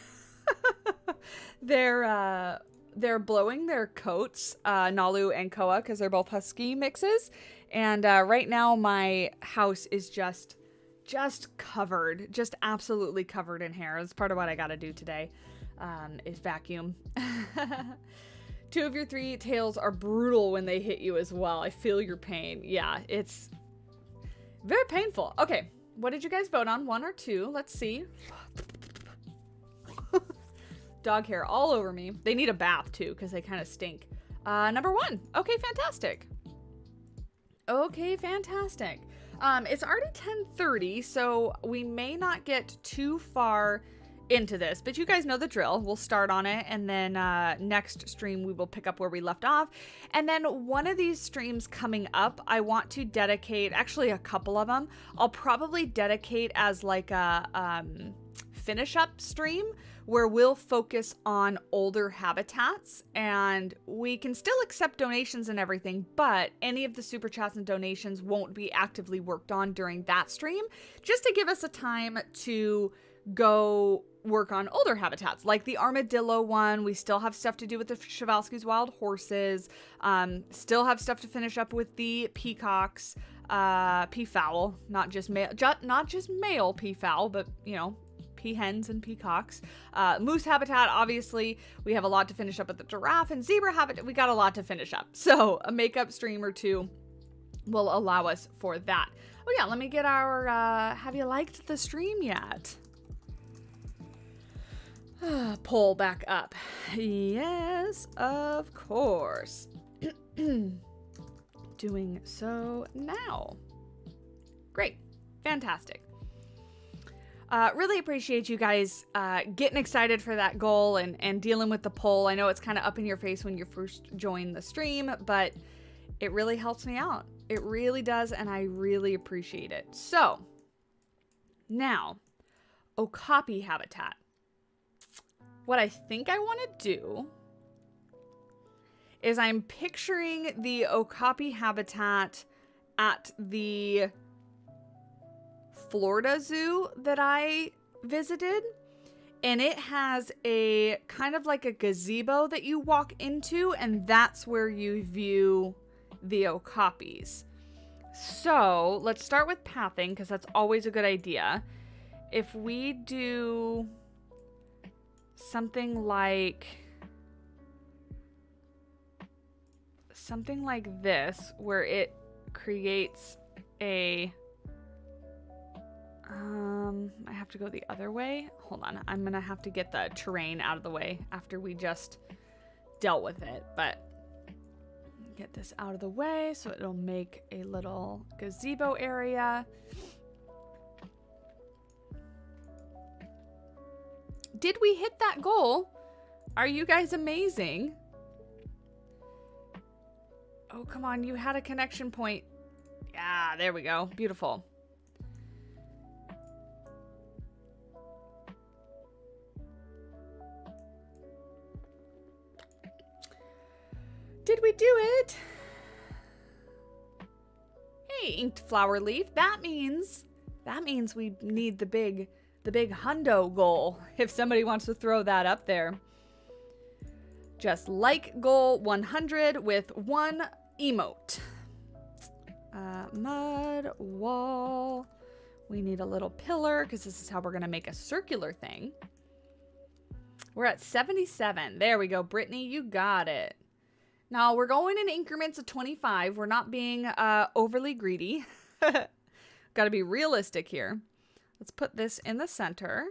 They're blowing their coats, Nalu and Koa, because they're both husky mixes. And right now my house is just covered, just absolutely covered in hair. That's part of what I got to do today, is vacuum. 2 of your 3 tails are brutal when they hit you as well. I feel your pain. Yeah, it's very painful. Okay. What did you guys vote on? 1 or 2? Let's see. Dog hair all over me. They need a bath too because they kind of stink. Number 1. Okay, fantastic. Okay, fantastic. It's already 10:30, so we may not get too far into this, but you guys know the drill. We'll start on it, and then next stream we will pick up where we left off. And then one of these streams coming up, I want to dedicate, actually a couple of them, I'll probably dedicate as like a finish up stream where we'll focus on older habitats, and we can still accept donations and everything, but any of the super chats and donations won't be actively worked on during that stream, just to give us a time to go work on older habitats, like the armadillo one. We still have stuff to do with the Przewalski's wild horses, still have stuff to finish up with the peacocks, peafowl, not just male peafowl, but you know, peahens and peacocks. Moose habitat, obviously we have a lot to finish up with the giraffe, and zebra habitat, we got a lot to finish up, so a makeup stream or 2 will allow us for that. Oh yeah, let me get our have you liked the stream yet poll back up. Yes, of course. Doing so now. Great. Fantastic. Really appreciate you guys getting excited for that goal and dealing with the poll. I know it's kind of up in your face when you first join the stream, but it really helps me out. It really does, and I really appreciate it. So, now, Okapi habitat. What I think I want to do is I'm picturing the Okapi habitat at the Florida Zoo that I visited, and it has a kind of like a gazebo that you walk into, and that's where you view the Okapis. So let's start with pathing, because that's always a good idea. If we do something like this, where it creates a I have to go the other way. Hold on. I'm gonna have to get the terrain out of the way after we just dealt with it, but get this out of the way so it'll make a little gazebo area. Did we hit that goal? Are you guys amazing? Oh, come on. You had a connection point. Yeah, there we go. Beautiful. Did we do it? Hey, inked flower leaf. That means we need the big hundo goal, if somebody wants to throw that up there. Just like goal 100 with one emote. Mud wall. We need a little pillar because this is how we're going to make a circular thing. We're at 77. There we go. Brittany, you got it. Now we're going in increments of 25. We're not being overly greedy. Got to be realistic here. Let's put this in the center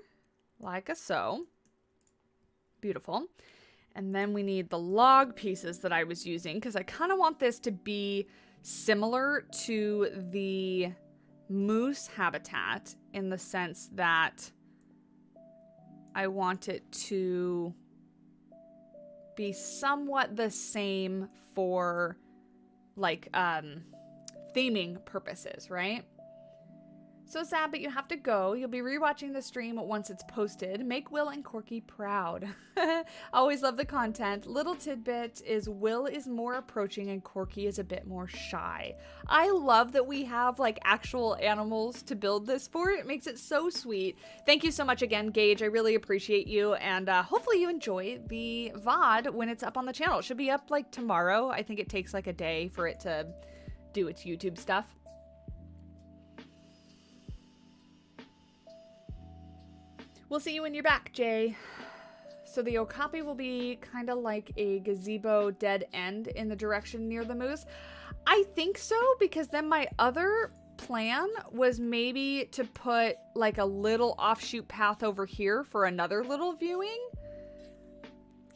like so. Beautiful. And then we need the log pieces that I was using because I kind of want this to be similar to the moose habitat in the sense that I want it to be somewhat the same for like theming purposes, right? So sad, but you have to go. You'll be rewatching the stream once it's posted. Make Will and Corky proud. Always love the content. Little tidbit is Will is more approaching and Corky is a bit more shy. I love that we have like actual animals to build this for. It makes it so sweet. Thank you so much again, Gage. I really appreciate you. And hopefully you enjoy the VOD when it's up on the channel. It should be up like tomorrow. I think it takes like a day for it to do its YouTube stuff. We'll see you when you're back, Jay. So the Okapi will be kind of like a gazebo dead end in the direction near the moose. I think so, because then my other plan was maybe to put like a little offshoot path over here for another little viewing.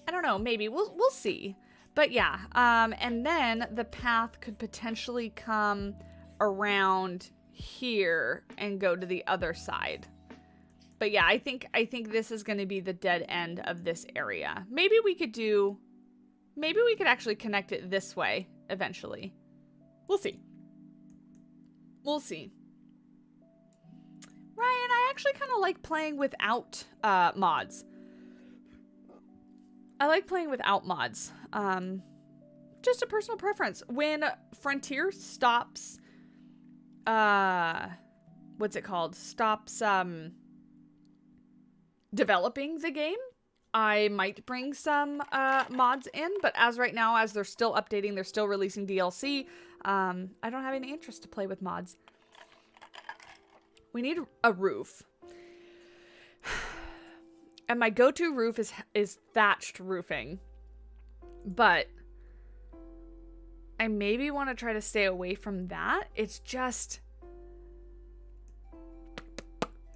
I don't know, maybe. We'll see. But yeah, and then the path could potentially come around here and go to the other side. But yeah, I think this is going to be the dead end of this area. Maybe we could actually connect it this way eventually. We'll see. We'll see. Ryan, I actually kind of like playing without mods. I like playing without mods. Just a personal preference. When Frontier stops, what's it called? Stops, developing the game, I might bring some mods in, but as right now, as they're still updating, they're still releasing DLC, I don't have any interest to play with mods. We need a roof. And my go-to roof is thatched roofing, but I maybe want to try to stay away from that. It's just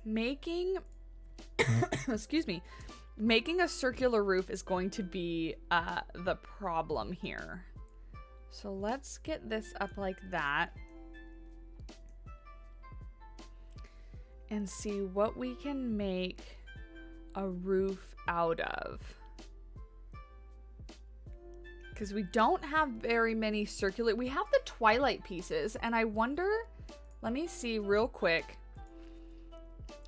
making excuse me, making a circular roof is going to be the problem here. So let's get this up like that and see what we can make a roof out of, because we don't have very many circular. We have the twilight pieces, and I wonder, let me see real quick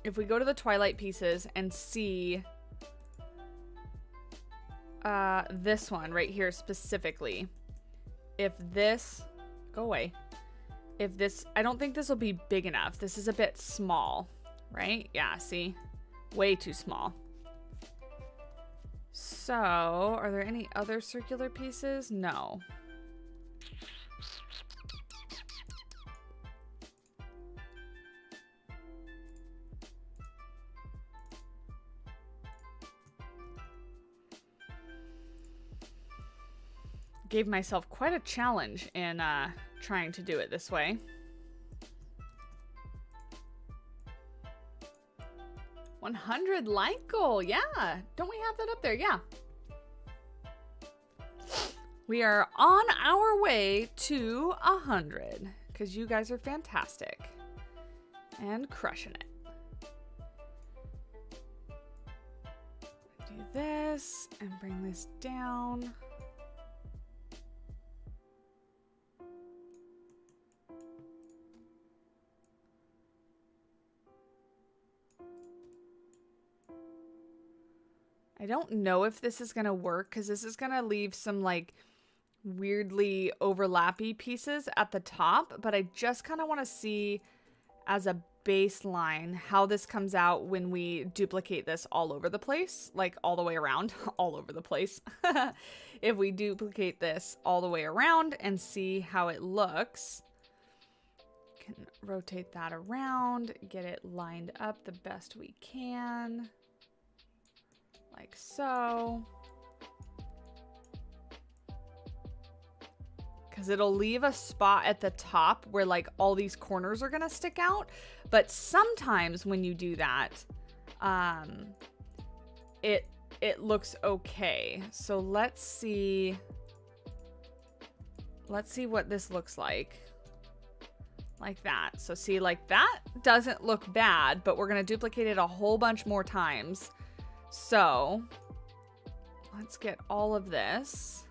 if we go to the twilight pieces and see this one right here specifically, if this, go away, if this, I don't think this will be big enough. This is a bit small, right? Yeah, see, way too small. So are there any other circular pieces? No. Gave myself quite a challenge in trying to do it this way. 100 like goal, yeah. Don't we have that up there? Yeah. We are on our way to 100 because you guys are fantastic and crushing it. Do this and bring this down. I don't know if this is going to work because this is going to leave some like weirdly overlappy pieces at the top, but I just kind of want to see as a baseline how this comes out when we duplicate this all over the place, like all the way around, all over the place. If we duplicate this all the way around and see how it looks, can rotate that around, get it lined up the best we can. Like so. Because it'll leave a spot at the top where like all these corners are gonna stick out. But sometimes when you do that, it looks okay. So let's see what this looks like. Like that. So see, like that doesn't look bad, but we're gonna duplicate it a whole bunch more times. So let's get all of this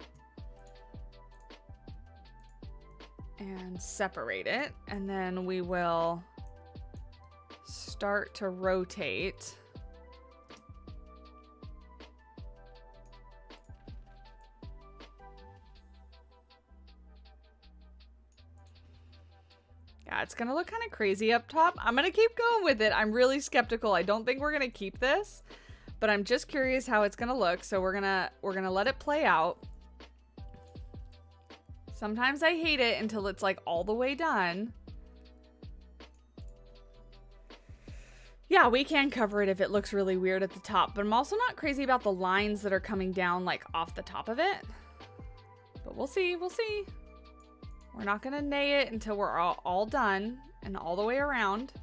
and separate it, and then we will start to rotate. Yeah, it's gonna look kind of crazy up top. I'm gonna keep going with it. I'm really skeptical. I don't think we're gonna keep this, but I'm just curious how it's gonna look. So we're gonna let it play out. Sometimes I hate it until it's like all the way done. Yeah, we can cover it if it looks really weird at the top, but I'm also not crazy about the lines that are coming down like off the top of it. But we'll see, we'll see. We're not gonna nail it until we're all done and all the way around.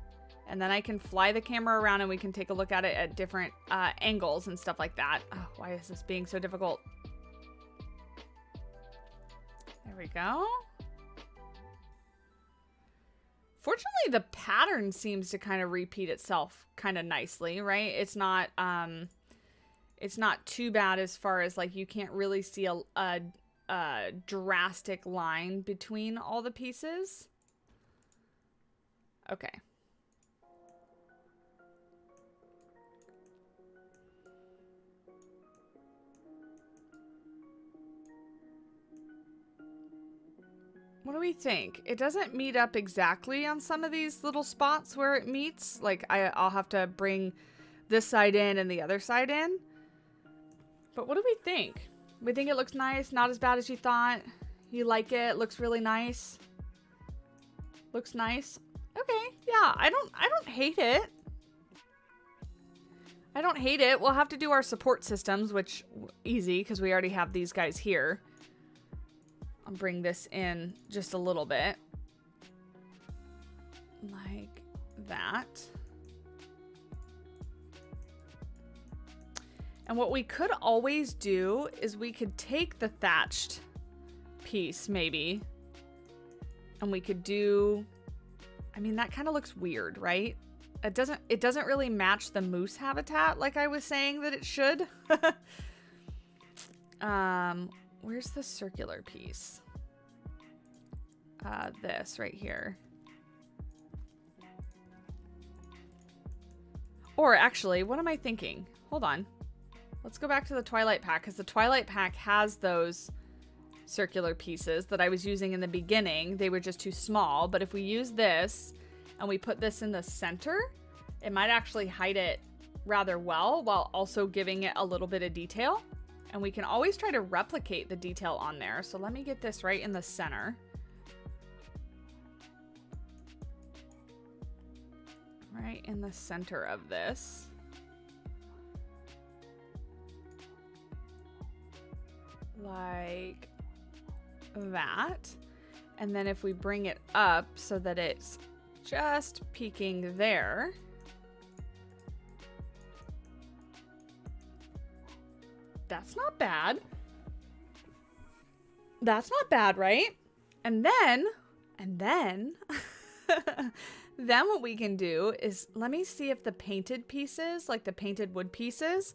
And then I can fly the camera around and we can take a look at it at different angles and stuff like that. Oh, why is this being so difficult? There we go. Fortunately, the pattern seems to kind of repeat itself kind of nicely, right? It's not too bad as far as like you can't really see a drastic line between all the pieces. Okay. What do we think? It doesn't meet up exactly on some of these little spots where it meets. Like I'll have to bring this side in and the other side in. But what do we think? We think it looks nice, not as bad as you thought. You like it? Looks really nice. Looks nice. Okay, yeah, I don't hate it. I don't hate it. We'll have to do our support systems, which easy because we already have these guys here. I'll bring this in just a little bit. Like that. And what we could always do is we could take the thatched piece maybe. And we could do, I mean, that kind of looks weird, right? It doesn't really match the moose habitat like I was saying that it should. Where's the circular piece? This right here. Or actually, what am I thinking? Hold on. Let's go back to the Twilight Pack, because the Twilight Pack has those circular pieces that I was using in the beginning. They were just too small, but if we use this and we put this in the center, it might actually hide it rather well while also giving it a little bit of detail. And we can always try to replicate the detail on there. So let me get this right in the center. Right in the center of this. Like that. And then if we bring it up so that it's just peeking there. That's not bad. That's not bad, right? And then, then what we can do is, let me see if the painted pieces, like the painted wood pieces,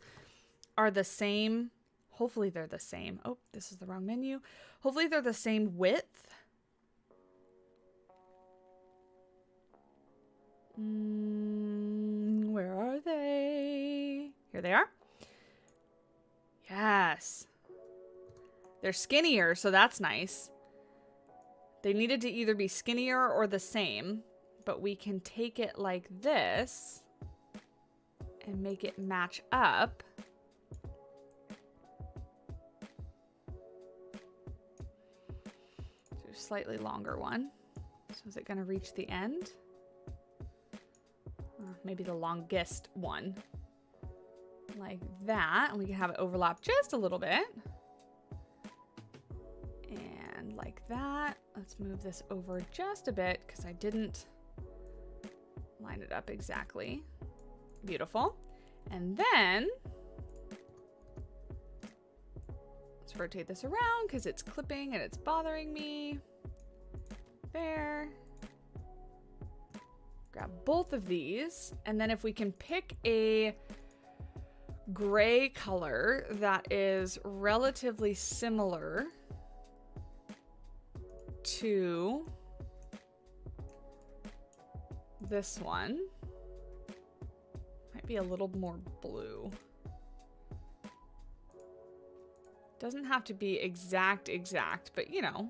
are the same. Hopefully they're the same. Oh, this is the wrong menu. Hopefully they're the same width. Where are they? Here they are. Yes. They're skinnier, so that's nice. They needed to either be skinnier or the same, but we can take it like this and make it match up. Do a slightly longer one. So is it going to reach the end? Maybe the longest one. Like that. And we can have it overlap just a little bit. And like that. Let's move this over just a bit because I didn't line it up exactly. Beautiful. And then let's rotate this around because it's clipping and it's bothering me. There. Grab both of these. And then if we can pick a gray color that is relatively similar to this one. Might be a little more blue. Doesn't have to be exact, but you know.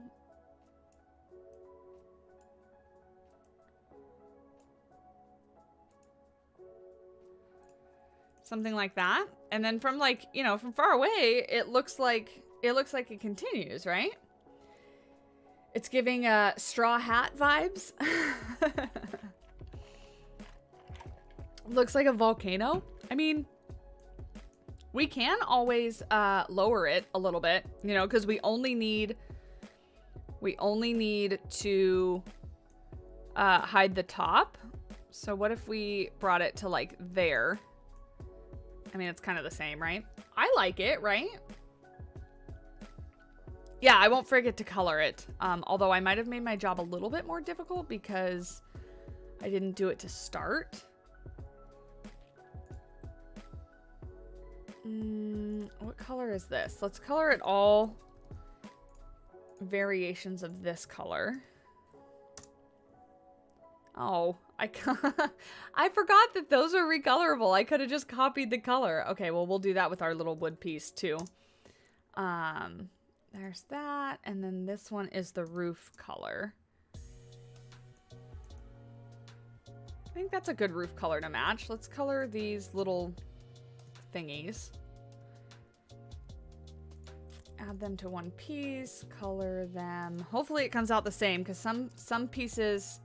Something like that. And then from like, you know, from far away, it looks like it continues, right? It's giving straw hat vibes. Looks like a volcano. I mean, we can always lower it a little bit, you know, because we only need to hide the top. So what if we brought it to like there? I mean, it's kind of the same, right? I like it, right? Yeah, I won't forget to color it. Although I might have made my job a little bit more difficult because I didn't do it to start. What color is this? Let's color it all variations of this color. Oh, I forgot that those are recolorable. I could have just copied the color. Okay, well, we'll do that with our little wood piece too. There's that. And then this one is the roof color. I think that's a good roof color to match. Let's color these little thingies. Add them to one piece, color them. Hopefully it comes out the same because some pieces,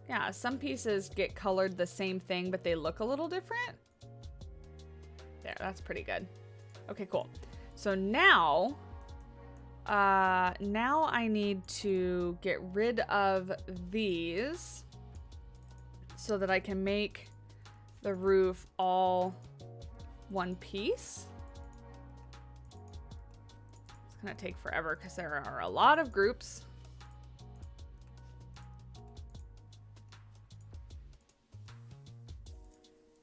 yeah, some pieces get colored the same thing, but they look a little different. There, that's pretty good. Okay, cool. So now I need to get rid of these so that I can make the roof all one piece. It's gonna take forever because there are a lot of groups.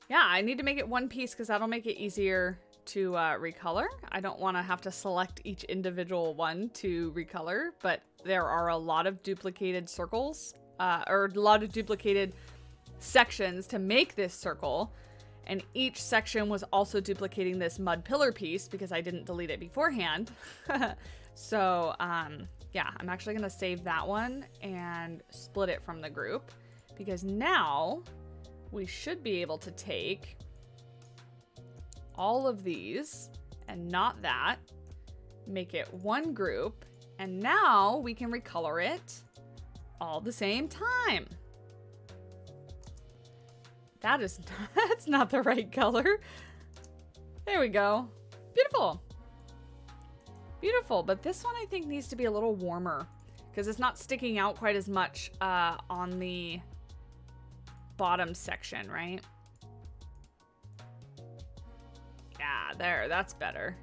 Yeah, I need to make it one piece because that'll make it easier to recolor. I don't want to have to select each individual one to recolor, but there are a lot of duplicated circles, or a lot of duplicated sections to make this circle, and each section was also duplicating this mud pillar piece because I didn't delete it beforehand. So, yeah, I'm actually going to save that one and split it from the group because now we should be able to take all of these and not that, make it one group, and now we can recolor it all the same time. That's not the right color. There we go. Beautiful. Beautiful, but this one I think needs to be a little warmer because it's not sticking out quite as much on the bottom section, right? Yeah, there, that's better.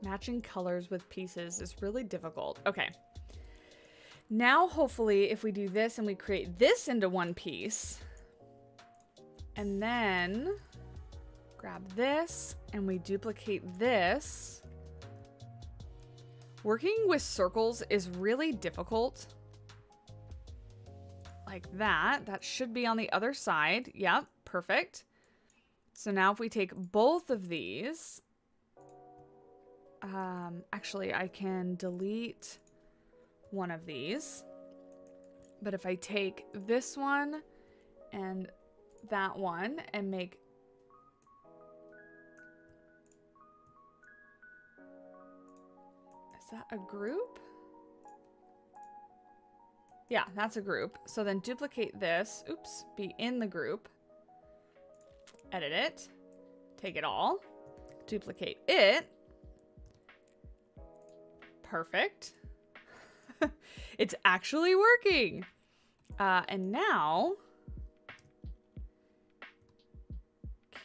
Matching colors with pieces is really difficult. Okay. Now, hopefully, if we do this and we create this into one piece, and then grab this and we duplicate this. Working with circles is really difficult. Like that. That should be on the other side. Yep, perfect. So now if we take both of these, actually I can delete one of these. But if I take this one and that one and make is that a group? Yeah, that's a group. So then duplicate this. Oops, be in the group. Edit it. Take it all. Duplicate it. Perfect. It's actually working. And now,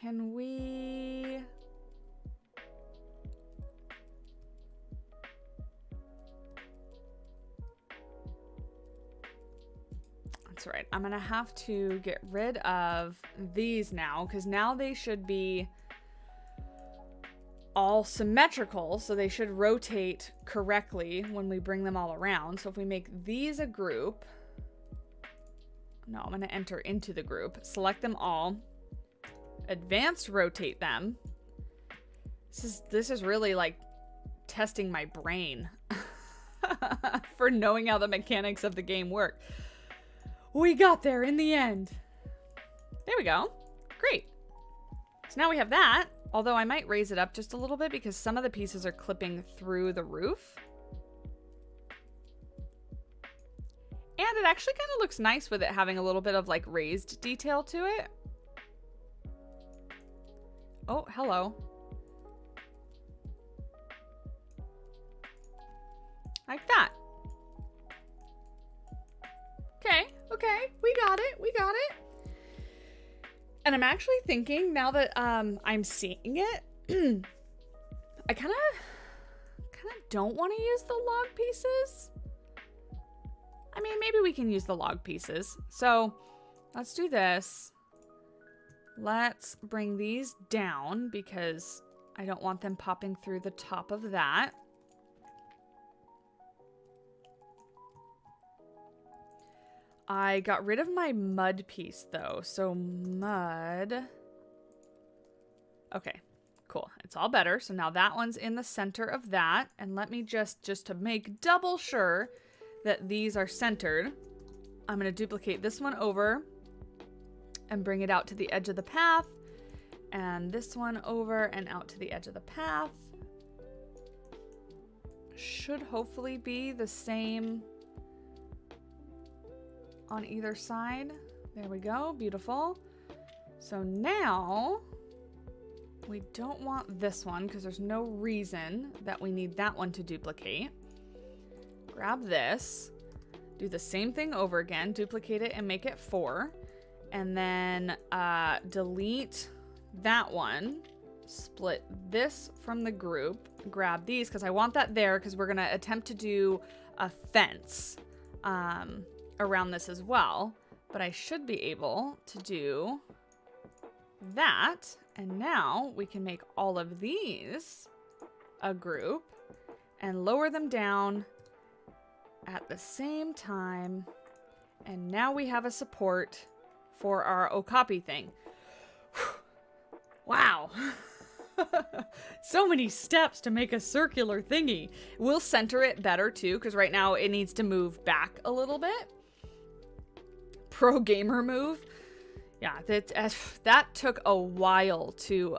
can we... That's right. I'm going to have to get rid of these now, because now they should be all symmetrical, so they should rotate correctly when we bring them all around. So if we make these a group, no, I'm going to enter into the group, select them all, advanced rotate them. This is really like testing my brain for knowing how the mechanics of the game work. We got there in the end. There we go. Great. So now we have that. Although I might raise it up just a little bit because some of the pieces are clipping through the roof. And it actually kind of looks nice with it having a little bit of like raised detail to it. Oh, hello. Like that. Okay, we got it. And I'm actually thinking, now that I'm seeing it, I kind of don't want to use the log pieces. I mean, maybe we can use the log pieces. So let's do this. Let's bring these down because I don't want them popping through the top of that. I got rid of my mud piece though, so mud. Okay, cool. It's all better. So now that one's in the center of that. And let me just to make double sure that these are centered, I'm going to duplicate this one over and bring it out to the edge of the path. And this one over and out to the edge of the path. Should hopefully be the same on either side. There we go. Beautiful. So now we don't want this one because there's no reason that we need that one to duplicate. Grab this, do the same thing over again, duplicate it and make it 4, and then delete that one, split this from the group, grab these because I want that there because we're gonna attempt to do a fence around this as well, but I should be able to do that. And now we can make all of these a group and lower them down at the same time. And now we have a support for our Okapi thing. Wow. So many steps to make a circular thingy. We'll center it better too, because right now it needs to move back a little bit. Pro gamer move. Yeah, that took a while to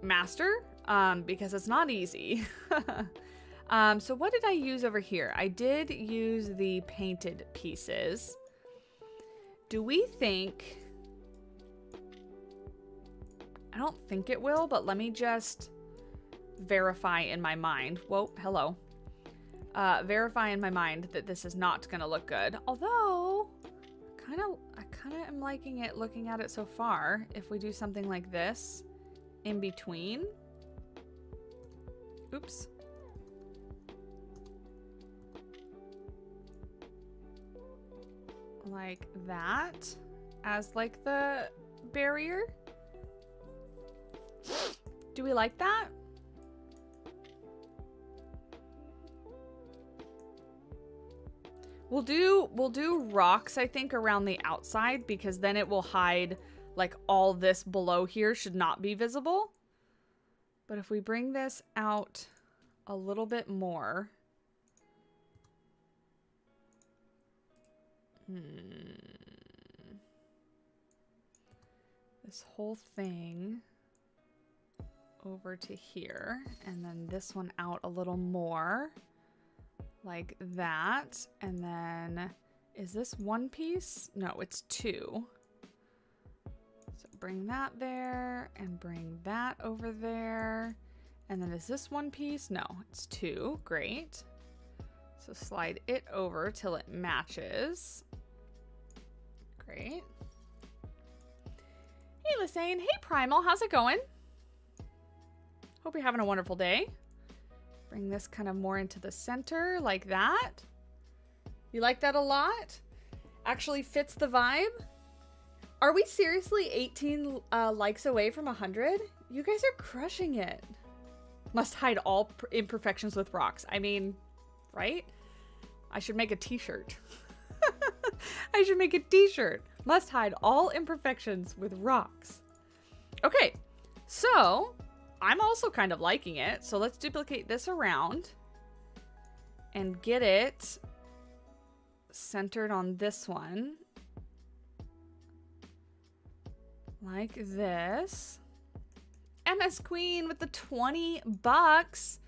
master because it's not easy. So what did I use over here? I did use the painted pieces. Do we think... I don't think it will, but let me just verify in my mind. Whoa, hello. Verify in my mind that this is not going to look good. Although, I kind of am liking it looking at it so far. If we do something like this in between. Oops. Like that as like the barrier. Do we like that? We'll do rocks, I think, around the outside, because then it will hide, like, all this below here should not be visible. But if we bring this out a little bit more. This whole thing over to here, and then this one out a little more. Like that. And then, is this one piece? No, it's two. So bring that there and bring that over there. And then is this one piece? No, it's two. Great. So slide it over till it matches. Great. Hey, Lisane. Hey, Primal. How's it going? Hope you're having a wonderful day. Bring this kind of more into the center like that. You like that a lot? Actually fits the vibe. Are we seriously 18 likes away from 100? You guys are crushing it. Must hide all imperfections with rocks. I mean, right? I should make a t-shirt. I should make a t-shirt. Must hide all imperfections with rocks. Okay, so I'm also kind of liking it. So let's duplicate this around and get it centered on this one. Like this. MS Queen with the 20 bucks.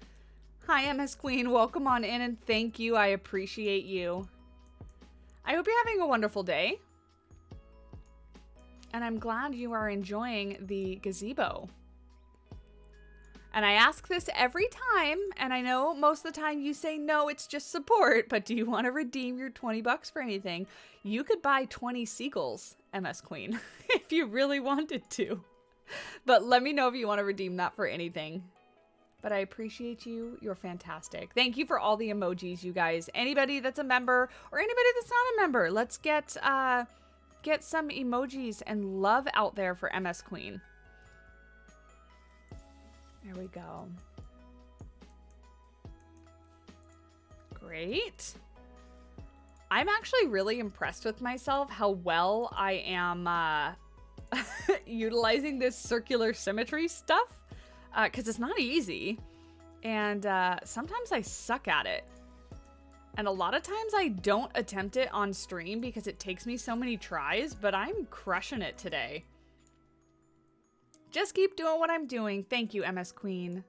Hi, MS Queen. Welcome on in and thank you. I appreciate you. I hope you're having a wonderful day. And I'm glad you are enjoying the gazebo. And I ask this every time, and I know most of the time you say, no, it's just support, but do you want to redeem your 20 bucks for anything? You could buy 20 seagulls, MS Queen, if you really wanted to. But let me know if you want to redeem that for anything. But I appreciate you. You're fantastic. Thank you for all the emojis, you guys. Anybody that's a member or anybody that's not a member, let's get some emojis and love out there for MS Queen. There we go. Great. I'm actually really impressed with myself how well I am utilizing this circular symmetry stuff, because it's not easy, and sometimes I suck at it, and a lot of times I don't attempt it on stream because it takes me so many tries, but I'm crushing it today. Just keep doing what I'm doing. Thank you, MS Queen.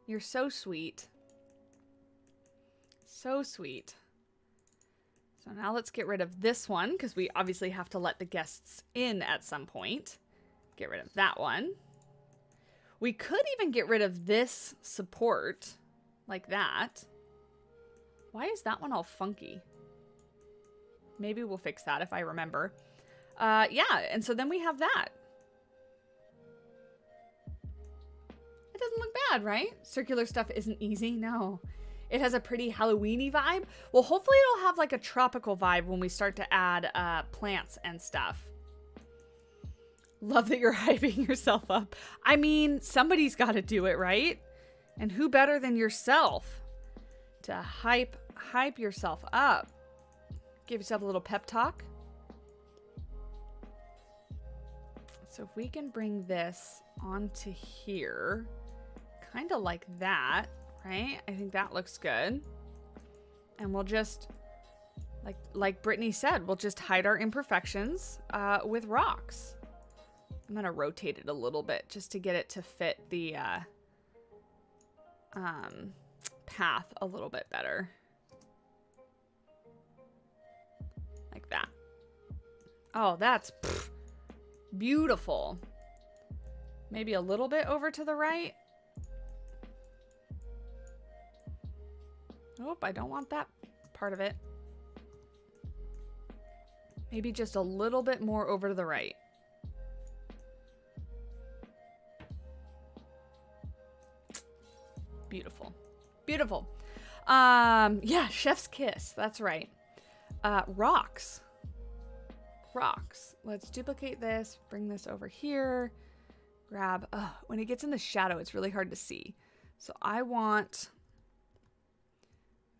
You're so sweet. So sweet. So now let's get rid of this one, because we obviously have to let the guests in at some point. Get rid of that one. We could even get rid of this support, like that. Why is that one all funky? Maybe we'll fix that if I remember. Yeah, and so then we have that. Doesn't look bad, right? Circular stuff isn't easy. No. It has a pretty Halloween-y vibe. Well, hopefully it'll have like a tropical vibe when we start to add plants and stuff. Love that you're hyping yourself up. I mean, somebody's got to do it, right? And who better than yourself to hype yourself up? Give yourself a little pep talk. So if we can bring this onto here, kind of like that, right? I think that looks good. And we'll just, like Brittany said, we'll just hide our imperfections with rocks. I'm gonna rotate it a little bit just to get it to fit the path a little bit better. Like that. Oh, that's beautiful. Maybe a little bit over to the right. Oh, I don't want that part of it. Maybe just a little bit more over to the right. Beautiful. Beautiful. Yeah, chef's kiss. That's right. Rocks. Rocks. Let's duplicate this. Bring this over here. Grab. When it gets in the shadow, it's really hard to see. So I want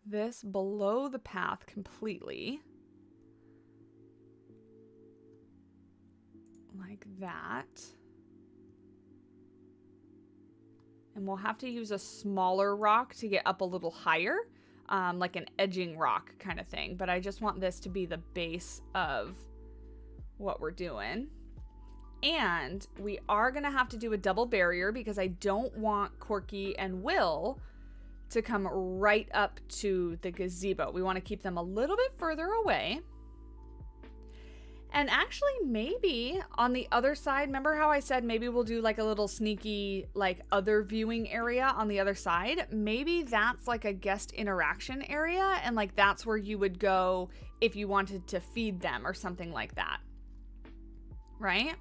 this below the path completely. Like that. And we'll have to use a smaller rock to get up a little higher, like an edging rock kind of thing. But I just want this to be the base of what we're doing. And we are going to have to do a double barrier because I don't want Corky and Will to come right up to the gazebo. We want to keep them a little bit further away. And actually, maybe on the other side, remember how I said maybe we'll do like a little sneaky, like other viewing area on the other side? Maybe that's like a guest interaction area. And like that's where you would go if you wanted to feed them or something like that. Right?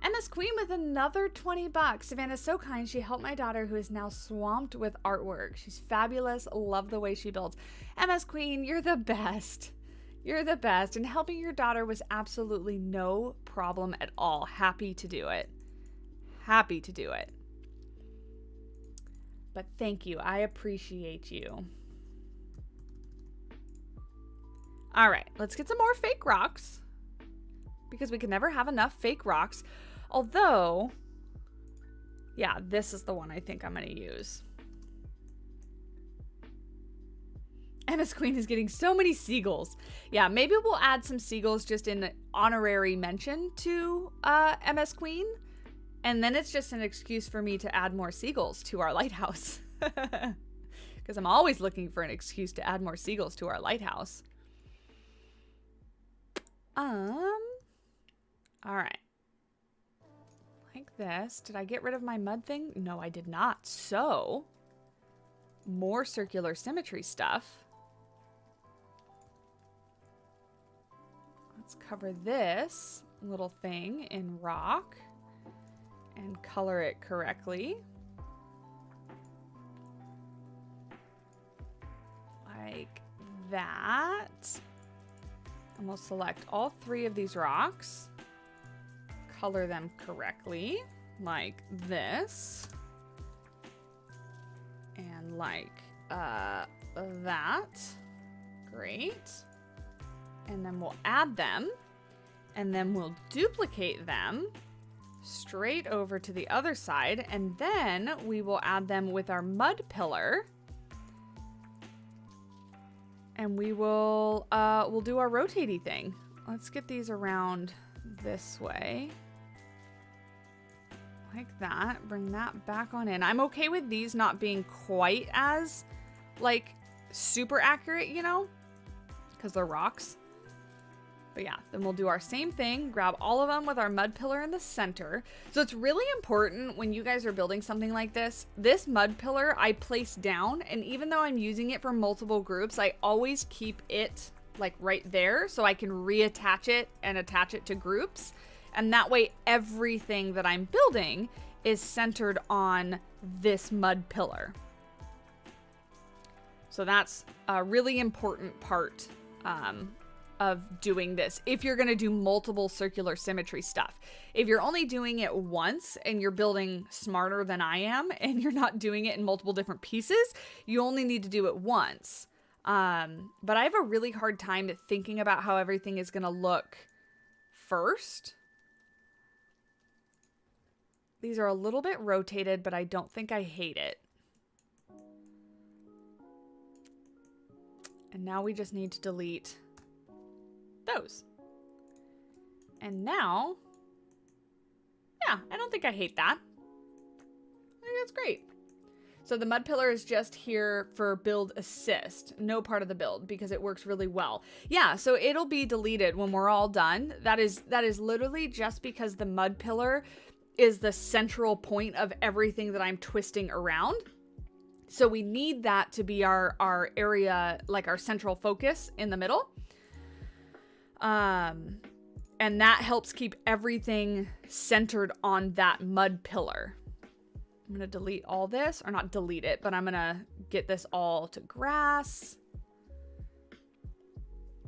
MS Queen with another 20 bucks. Savannah's so kind. She helped my daughter who is now swamped with artwork. She's fabulous. Love the way she builds. MS Queen, you're the best. You're the best. And helping your daughter was absolutely no problem at all. Happy to do it. Happy to do it. But thank you. I appreciate you. All right. Let's get some more fake rocks. Because we can never have enough fake rocks. Although, yeah, this is the one I think I'm going to use. MS Queen is getting so many seagulls. Yeah, maybe we'll add some seagulls just in honorary mention to MS Queen. And then it's just an excuse for me to add more seagulls to our lighthouse. Because I'm always looking for an excuse to add more seagulls to our lighthouse. All right. Like this. Did I get rid of my mud thing? No, I did not. So, more circular symmetry stuff. Let's cover this little thing in rock and color it correctly. Like that. And we'll select all three of these rocks. Color them correctly, like this. And like that. Great. And then we'll add them. And then we'll duplicate them straight over to the other side. And then we will add them with our mud pillar. And we will we'll do our rotating thing. Let's get these around this way. Like that. Bring that back on in. I'm okay with these not being quite as, like, super accurate, you know? Because they're rocks. But yeah, then we'll do our same thing. Grab all of them with our mud pillar in the center. So it's really important when you guys are building something like this. This mud pillar I place down. And even though I'm using it for multiple groups, I always keep it, like, right there. So I can reattach it and attach it to groups. And that way, everything that I'm building is centered on this mud pillar. So that's a really important part of doing this. If you're going to do multiple circular symmetry stuff. If you're only doing it once and you're building smarter than I am and you're not doing it in multiple different pieces, you only need to do it once. But I have a really hard time thinking about how everything is going to look first. These are a little bit rotated, but I don't think I hate it. And now we just need to delete those. And now, yeah, I don't think I hate that. I think that's great. So the mud pillar is just here for build assist, no part of the build, because it works really well. Yeah, so it'll be deleted when we're all done. That is literally just because the mud pillar is the central point of everything that I'm twisting around. So we need that to be our area, like our central focus in the middle. And that helps keep everything centered on that mud pillar. I'm gonna delete all this, or not delete it, but I'm gonna get this all to grass.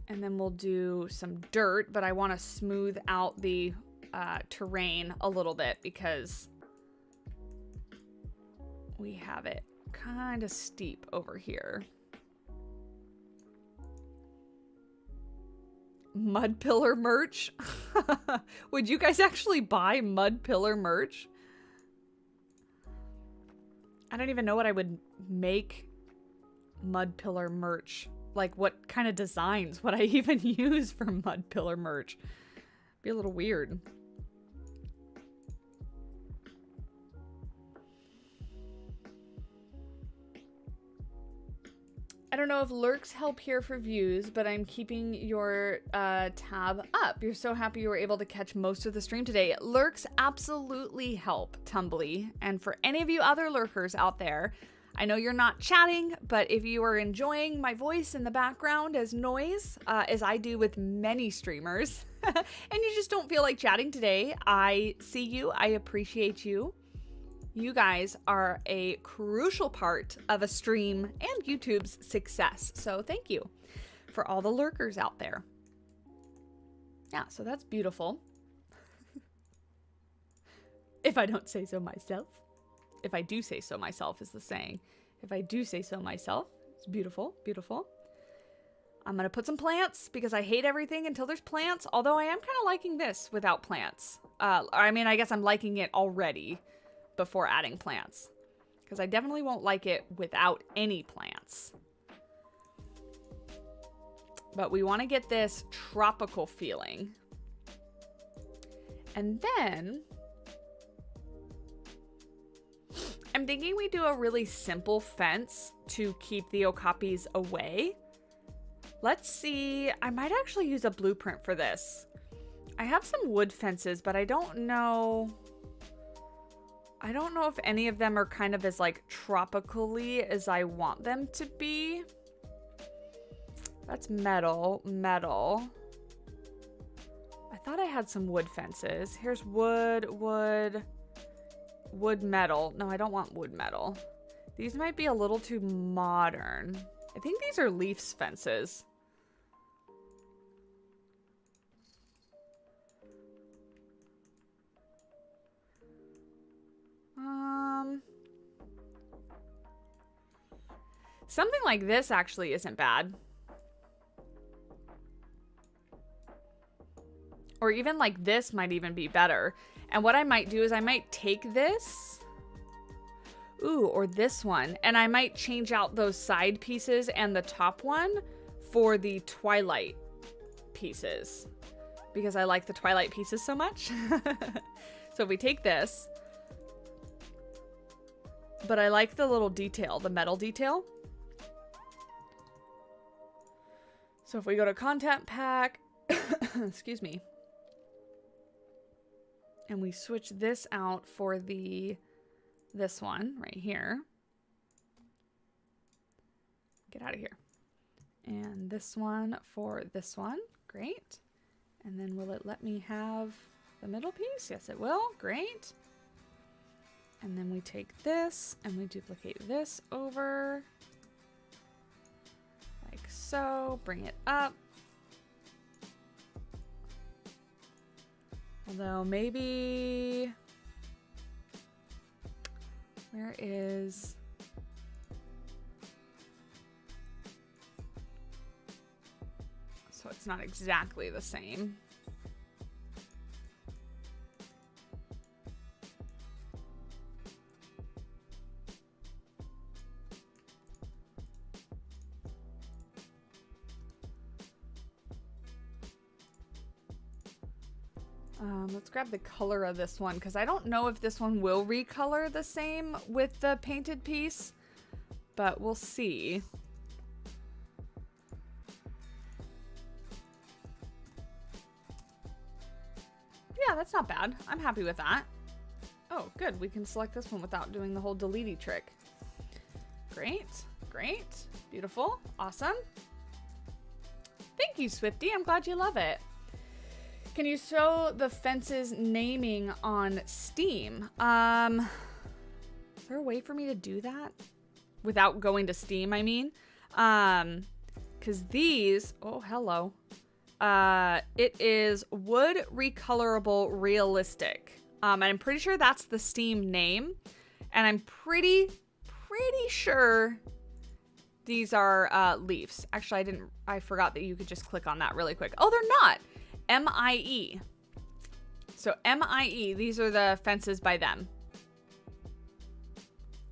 And then we'll do some dirt, but I want to smooth out the terrain a little bit because we have it kind of steep over here. Mud pillar merch? Would you guys actually buy mud pillar merch? I don't even know what I would make mud pillar merch. Like, what kind of designs would I even use for mud pillar merch? Be a little weird. I don't know if lurks help here for views, but I'm keeping your tab up. You're so happy you were able to catch most of the stream today. Lurks absolutely help, Tumbly. And for any of you other lurkers out there, I know you're not chatting, but if you are enjoying my voice in the background as noise, as I do with many streamers, and you just don't feel like chatting today, I see you. I appreciate you. You guys are a crucial part of a stream and YouTube's success. So thank you for all the lurkers out there. Yeah, so that's beautiful. If I don't say so myself. If I do say so myself is the saying. If I do say so myself, it's beautiful, beautiful. I'm going to put some plants because I hate everything until there's plants. Although I am kind of liking this without plants. I mean, I guess I'm liking it already before adding plants. Because I definitely won't like it without any plants. But we want to get this tropical feeling. And then I'm thinking we do a really simple fence to keep the Okapis away. Let's see. I might actually use a blueprint for this. I have some wood fences, but I don't know if any of them are kind of as like tropically as I want them to be. That's metal. I thought I had some wood fences. Here's wood, metal. No, I don't want wood metal. These might be a little too modern. I think these are leaves fences. Something like this actually isn't bad. Or even like this might even be better. And what I might do is I might take this. Ooh, or this one. And I might change out those side pieces and the top one for the twilight pieces. Because I like the twilight pieces so much. So if we take this. But I like the little detail, the metal detail. So if we go to content pack, excuse me. And we switch this out for this one right here. Get out of here. And this one for this one. Great. And then will it let me have the middle piece? Yes, it will. Great. And then we take this and we duplicate this over. Like so. Bring it up. Although maybe, where is, so it's not exactly the same. Let's grab the color of this one because I don't know if this one will recolor the same with the painted piece, but we'll see. Yeah, that's not bad. I'm happy with that. Oh, good. We can select this one without doing the whole deleting trick. Great. Great. Beautiful. Awesome. Thank you, Swifty. I'm glad you love it. Can you show the fences naming on Steam? Is there a way for me to do that? Without going to Steam, I mean. Because these... Oh, hello. It is wood recolorable realistic. And I'm pretty sure that's the Steam name. And I'm pretty sure these are leaves. Actually, I forgot that you could just click on that really quick. Oh, they're not. MIE. So MIE, these are the fences by them.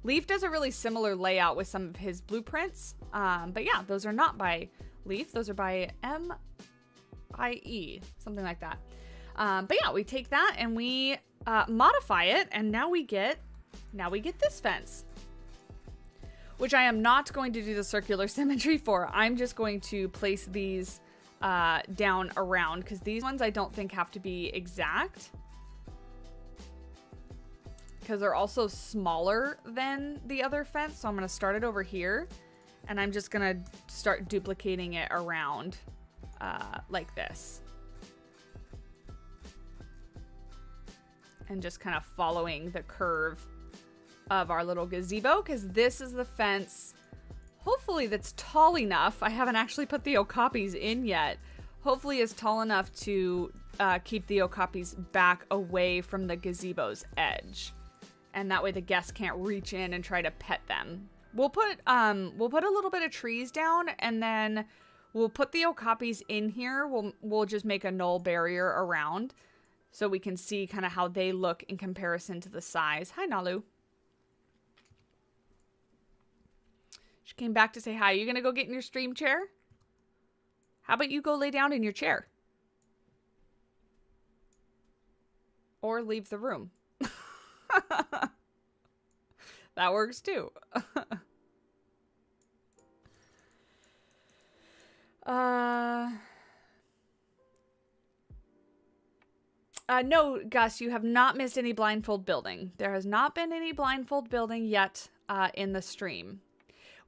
Leaf does a really similar layout with some of his blueprints. But yeah, those are not by Leaf. Those are by MIE, something like that. But yeah, we take that and we modify it, and now we get this fence, which I am not going to do the circular symmetry for. I'm just going to place these down around, because these ones I don't think have to be exact, because they're also smaller than the other fence. So I'm going to start it over here, and I'm just going to start duplicating it around like this. And just kind of following the curve of our little gazebo, because this is the fence, hopefully, that's tall enough. I haven't actually put the Okapis in yet. Hopefully it's tall enough to keep the Okapis back away from the gazebo's edge. And that way the guests can't reach in and try to pet them. We'll put a little bit of trees down, and then we'll put the Okapis in here. We'll just make a null barrier around, so we can see kind of how they look in comparison to the size. Hi, Nalu. She came back to say hi. You gonna go get in your stream chair? How about you go lay down in your chair? Or leave the room. That works too. No, Gus, you have not missed any blindfold building. There has not been any blindfold building yet in the stream.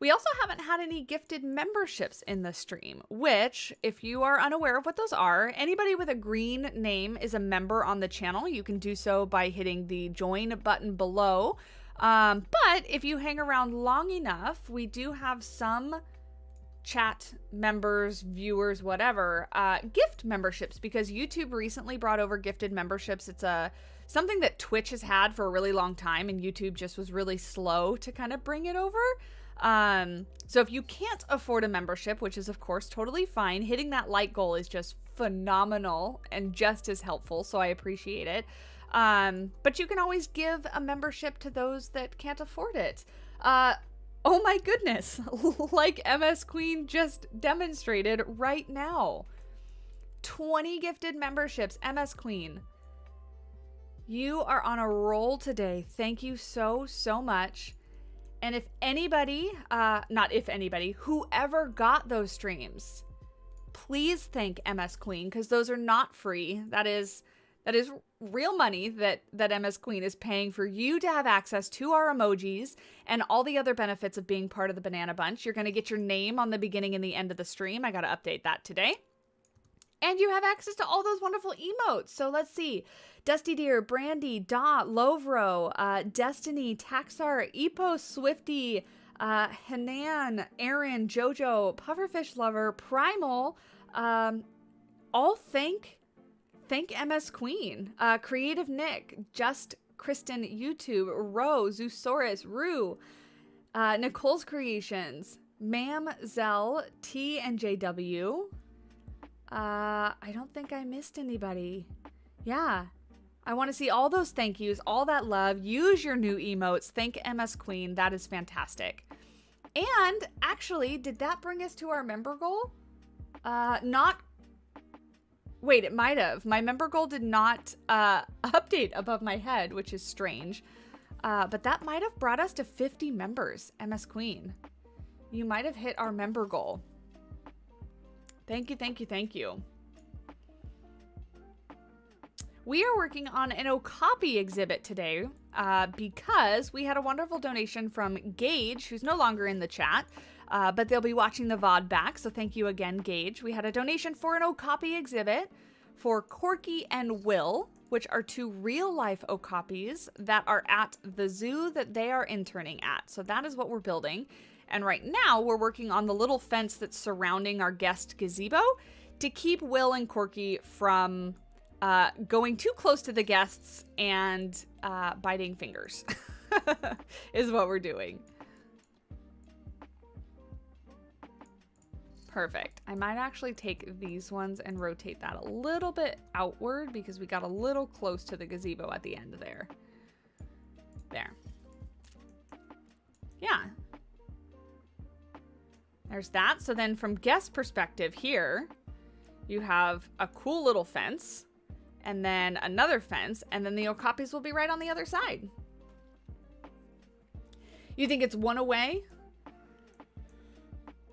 We also haven't had any gifted memberships in the stream, which, if you are unaware of what those are, anybody with a green name is a member on the channel. You can do so by hitting the join button below. But if you hang around long enough, we do have some chat members, viewers, whatever, gift memberships, because YouTube recently brought over gifted memberships. It's something that Twitch has had for a really long time, and YouTube just was really slow to kind of bring it over. So if you can't afford a membership, which is of course totally fine, hitting that like goal is just phenomenal and just as helpful, so I appreciate it. But you can always give a membership to those that can't afford it. Oh my goodness, like MS Queen just demonstrated right now. 20 gifted memberships, MS Queen. You are on a roll today. Thank you so, so much. And if anybody, not if anybody, whoever got those streams, please thank MS Queen, because those are not free. That is real money that MS Queen is paying for you to have access to our emojis and all the other benefits of being part of the Banana Bunch. You're going to get your name on the beginning and the end of the stream. I got to update that today. And you have access to all those wonderful emotes. So let's see. Dusty Deer, Brandy, Dot, Lovro, Destiny, Taxar, Epos, Swifty, Hanan, Aaron, Jojo, Pufferfish Lover, Primal, all thank MS Queen, Creative Nick, Just Kristen, YouTube, Ro, Zoosaurus, Rue, Nicole's Creations, Ma'am, Zell, T and JW. I don't think I missed anybody. Yeah. I want to see all those thank yous, all that love. Use your new emotes. Thank MS Queen. That is fantastic. And actually, did that bring us to our member goal? Wait, it might have. My member goal did not update above my head, which is strange. But that might have brought us to 50 members, MS Queen. You might have hit our member goal. Thank you, thank you, thank you. We are working on an Okapi exhibit today because we had a wonderful donation from Gage, who's no longer in the chat, but they'll be watching the VOD back, so thank you again, Gage. We had a donation for an Okapi exhibit for Corky and Will which are two real-life Okapis that are at the zoo that they are interning at. So that is what we're building. And right now, we're working on the little fence that's surrounding our guest gazebo to keep Will and Corky from going too close to the guests and biting fingers is what we're doing. Perfect. I might actually take these ones and rotate that a little bit outward because we got a little close to the gazebo at the end there. There. Yeah. There's that. So then from guest perspective here, you have a cool little fence and then another fence, and then the Okapis will be right on the other side. You think it's one away?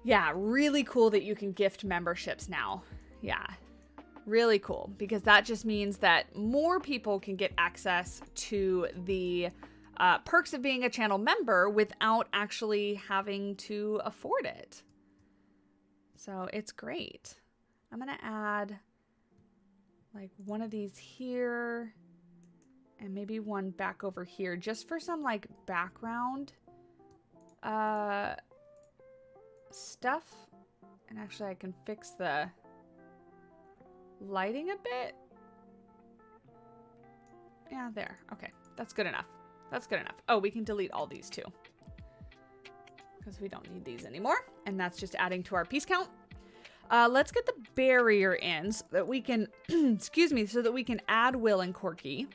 Yeah, really cool that you can gift memberships now. Yeah, really cool, because that just means that more people can get access to the perks of being a channel member without actually having to afford it. So it's great. I'm going to add like one of these here and maybe one back over here just for some like background stuff. And actually I can fix the lighting a bit. Yeah, there. Okay, that's good enough. That's good enough. Oh, we can delete all these too, because we don't need these anymore. And that's just adding to our piece count. Let's get the barrier in so that we can, excuse me, so that we can add Will and Corky.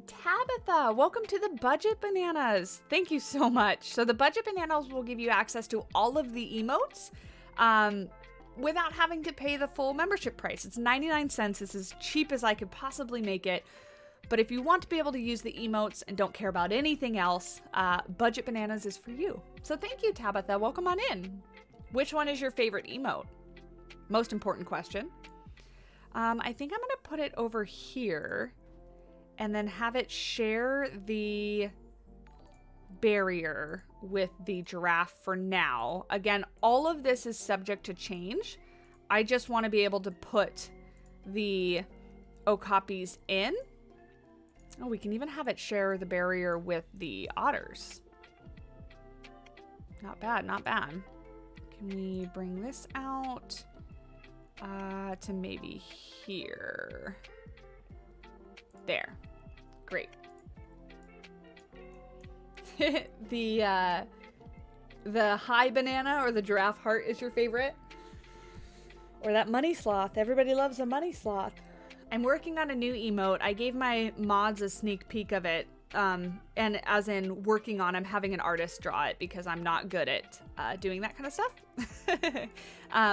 Tabitha, welcome to the Budget Bananas. Thank you so much. So the Budget Bananas will give you access to all of the emotes without having to pay the full membership price. It's 99 cents. It's as cheap as I could possibly make it. But if you want to be able to use the emotes and don't care about anything else, Budget Bananas is for you. So thank you, Tabitha. Welcome on in. Which one is your favorite emote? Most important question. I think I'm going to put it over here and then have it share the barrier with the giraffe for now. Again, all of this is subject to change. I just want to be able to put the Okapis in. Oh, we can even have it share the barrier with the otters. Not bad, not bad. Can we bring this out to maybe here? There. Great. The high banana or the giraffe heart is your favorite? Or that money sloth. Everybody loves a money sloth. I'm working on a new emote. I gave my mods a sneak peek of it. And as in working on, I'm having an artist draw it because I'm not good at doing that kind of stuff.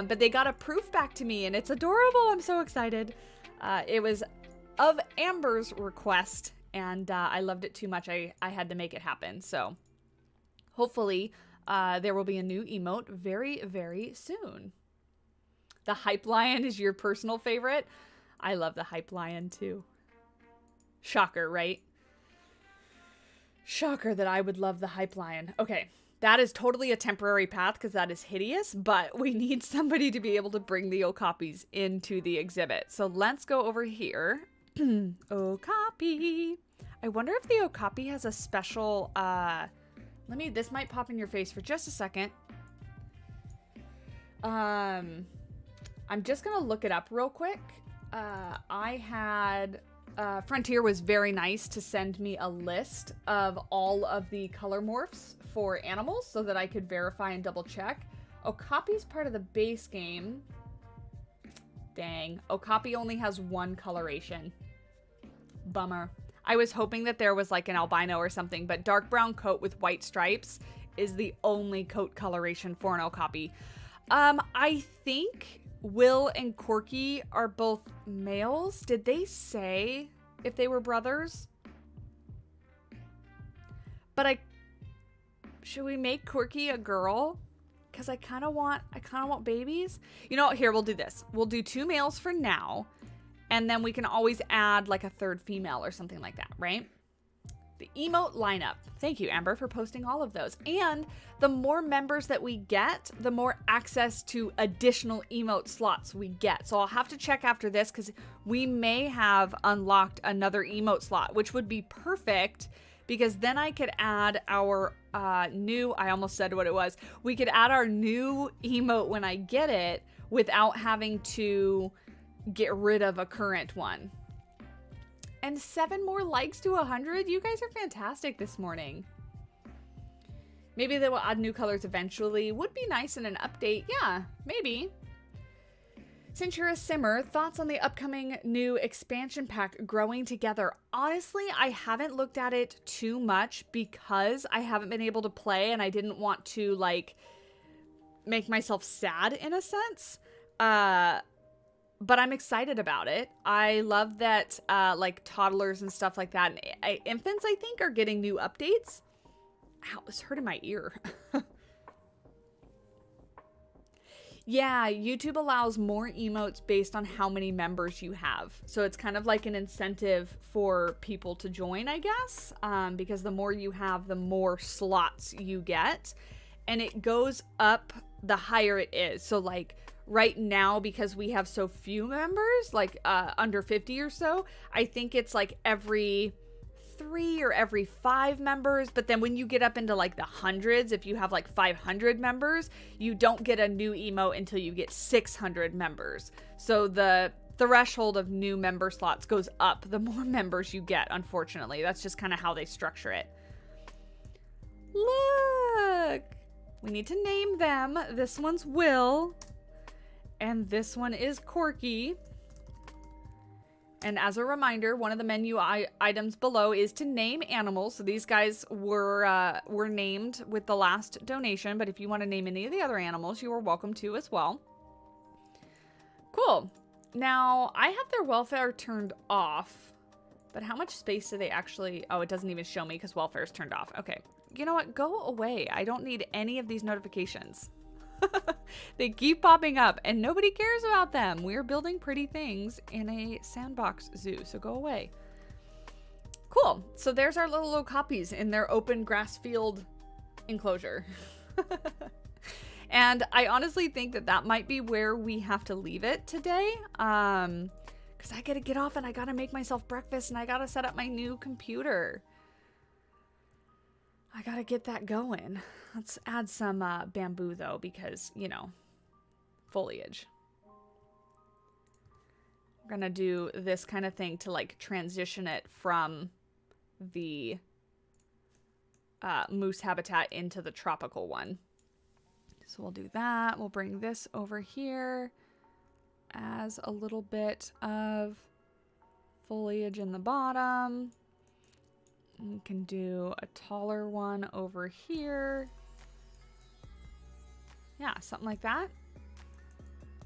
But they got a proof back to me and it's adorable. I'm so excited. It was of Amber's request and I loved it too much. I had to make it happen. So hopefully there will be a new emote very, very soon. The Hype Lion is your personal favorite. I love the Hype Lion too. Shocker, right? Shocker that I would love the Hype Lion. Okay, that is totally a temporary path because that is hideous, but we need somebody to be able to bring the Okapis into the exhibit. So let's go over here. Okapi. I wonder if the Okapi has a special, this might pop in your face for just a second. I'm just gonna look it up real quick. Frontier was very nice to send me a list of all of the color morphs for animals so that I could verify and double check. Okapi's part of the base game. Dang. Okapi only has one coloration. Bummer. I was hoping that there was like an albino or something, but dark brown coat with white stripes is the only coat coloration for an Okapi. I think Will and Corky are both males. Did they say if they were brothers? But should we make Corky a girl? Because I kind of want babies. You know what? Here, we'll do this. We'll do 2 males for now. And then we can always add like a 3rd female or something like that, right? The emote lineup. Thank you, Amber, for posting all of those. And the more members that we get, the more access to additional emote slots we get. So I'll have to check after this because we may have unlocked another emote slot, which would be perfect because then I could add our new, I almost said what it was. We could add our new emote when I get it without having to get rid of a current one. And 7 more likes to 100. You guys are fantastic this morning. Maybe they will add new colors eventually. Would be nice in an update. Yeah, maybe. Since you're a simmer, thoughts on the upcoming new expansion pack, Growing Together? Honestly, I haven't looked at it too much because I haven't been able to play and I didn't want to like make myself sad in a sense. But I'm excited about it. I love that like toddlers and stuff like that, and infants, I think, are getting new updates. Ow, it's hurting my ear. Yeah, YouTube allows more emotes based on how many members you have. So it's kind of like an incentive for people to join, I guess, because the more you have, the more slots you get. And it goes up the higher it is. So like right now, because we have so few members, like under 50 or so, I think it's like every 3 or every 5 members. But then when you get up into like the hundreds, if you have like 500 members, you don't get a new emote until you get 600 members. So the threshold of new member slots goes up the more members you get, unfortunately. That's just kind of how they structure it. Look! We need to name them. This one's Will. And this one is Corky. And as a reminder, one of the menu items below is to name animals. So these guys were named with the last donation. But if you want to name any of the other animals, you are welcome to as well. Cool. Now, I have their welfare turned off. But how much space do they actually... Oh, it doesn't even show me because welfare is turned off. Okay. You know what? Go away. I don't need any of these notifications. They keep popping up and nobody cares about them. We're building pretty things in a sandbox zoo, so go away. Cool. So there's our little Okapis in their open grass field enclosure. And I honestly think that that might be where we have to leave it today. Because I gotta get off and I gotta make myself breakfast and I gotta set up my new computer. I gotta get that going. Let's add some bamboo though, because, you know, foliage. We're gonna do this kind of thing to like transition it from the moose habitat into the tropical one. So we'll do that. We'll bring this over here as a little bit of foliage in the bottom. We can do a taller one over here. Yeah, something like that.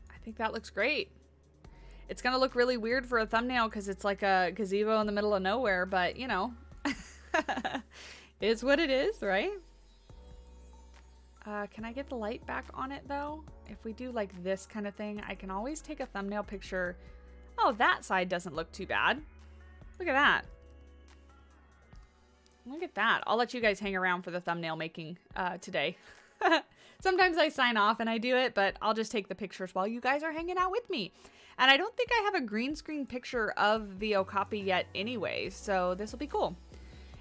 I think that looks great. It's going to look really weird for a thumbnail because it's like a gazebo in the middle of nowhere, but you know, it's what it is, right? Can I get the light back on it though? If we do like this kind of thing, I can always take a thumbnail picture. Oh, that side doesn't look too bad. Look at that. Look at that. I'll let you guys hang around for the thumbnail making today. Sometimes I sign off and I do it, but I'll just take the pictures while you guys are hanging out with me. And I don't think I have a green screen picture of the Okapi yet anyway, so this will be cool.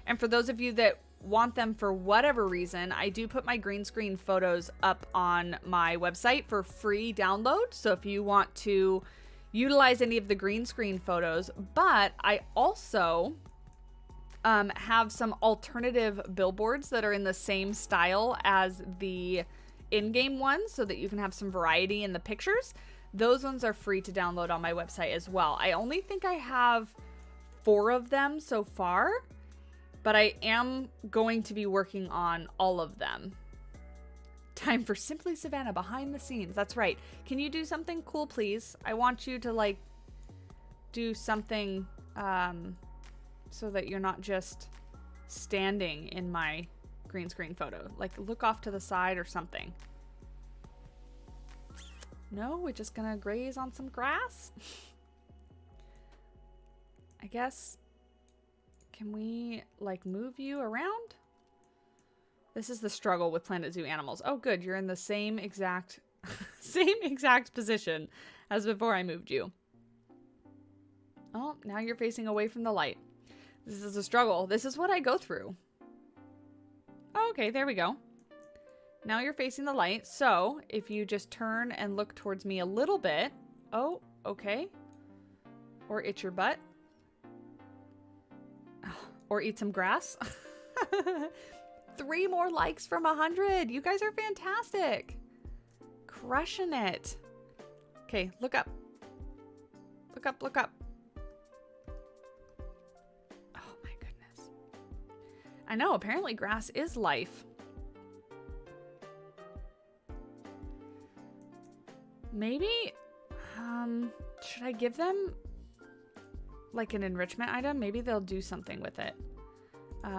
And for those of you that want them for whatever reason, I do put my green screen photos up on my website for free download. So if you want to utilize any of the green screen photos, but I also have some alternative billboards that are in the same style as the in-game ones so that you can have some variety in the pictures. Those ones are free to download on my website as well. I only think I have 4 of them so far, but I am going to be working on all of them. Time for Simply Savannah behind the scenes. That's right. Can you do something cool, please? I want you to like do something so that you're not just standing in my green screen photo. Like look off to the side or something. No, we're just gonna graze on some grass. I guess. Can we, like, move you around? This is the struggle with Planet Zoo animals. Oh, good. You're in the same exact same exact position as before I moved you. Oh, now you're facing away from the light. This is a struggle. This is what I go through. Oh, okay, there we go. Now you're facing the light. So if you just turn and look towards me a little bit. Oh, okay. Or itch your butt. Or eat some grass. 3 more likes from 100. You guys are fantastic. Crushing it. Okay, look up. Look up, look up. Oh my goodness. I know, apparently grass is life. Maybe, should I give them like an enrichment item? Maybe they'll do something with it.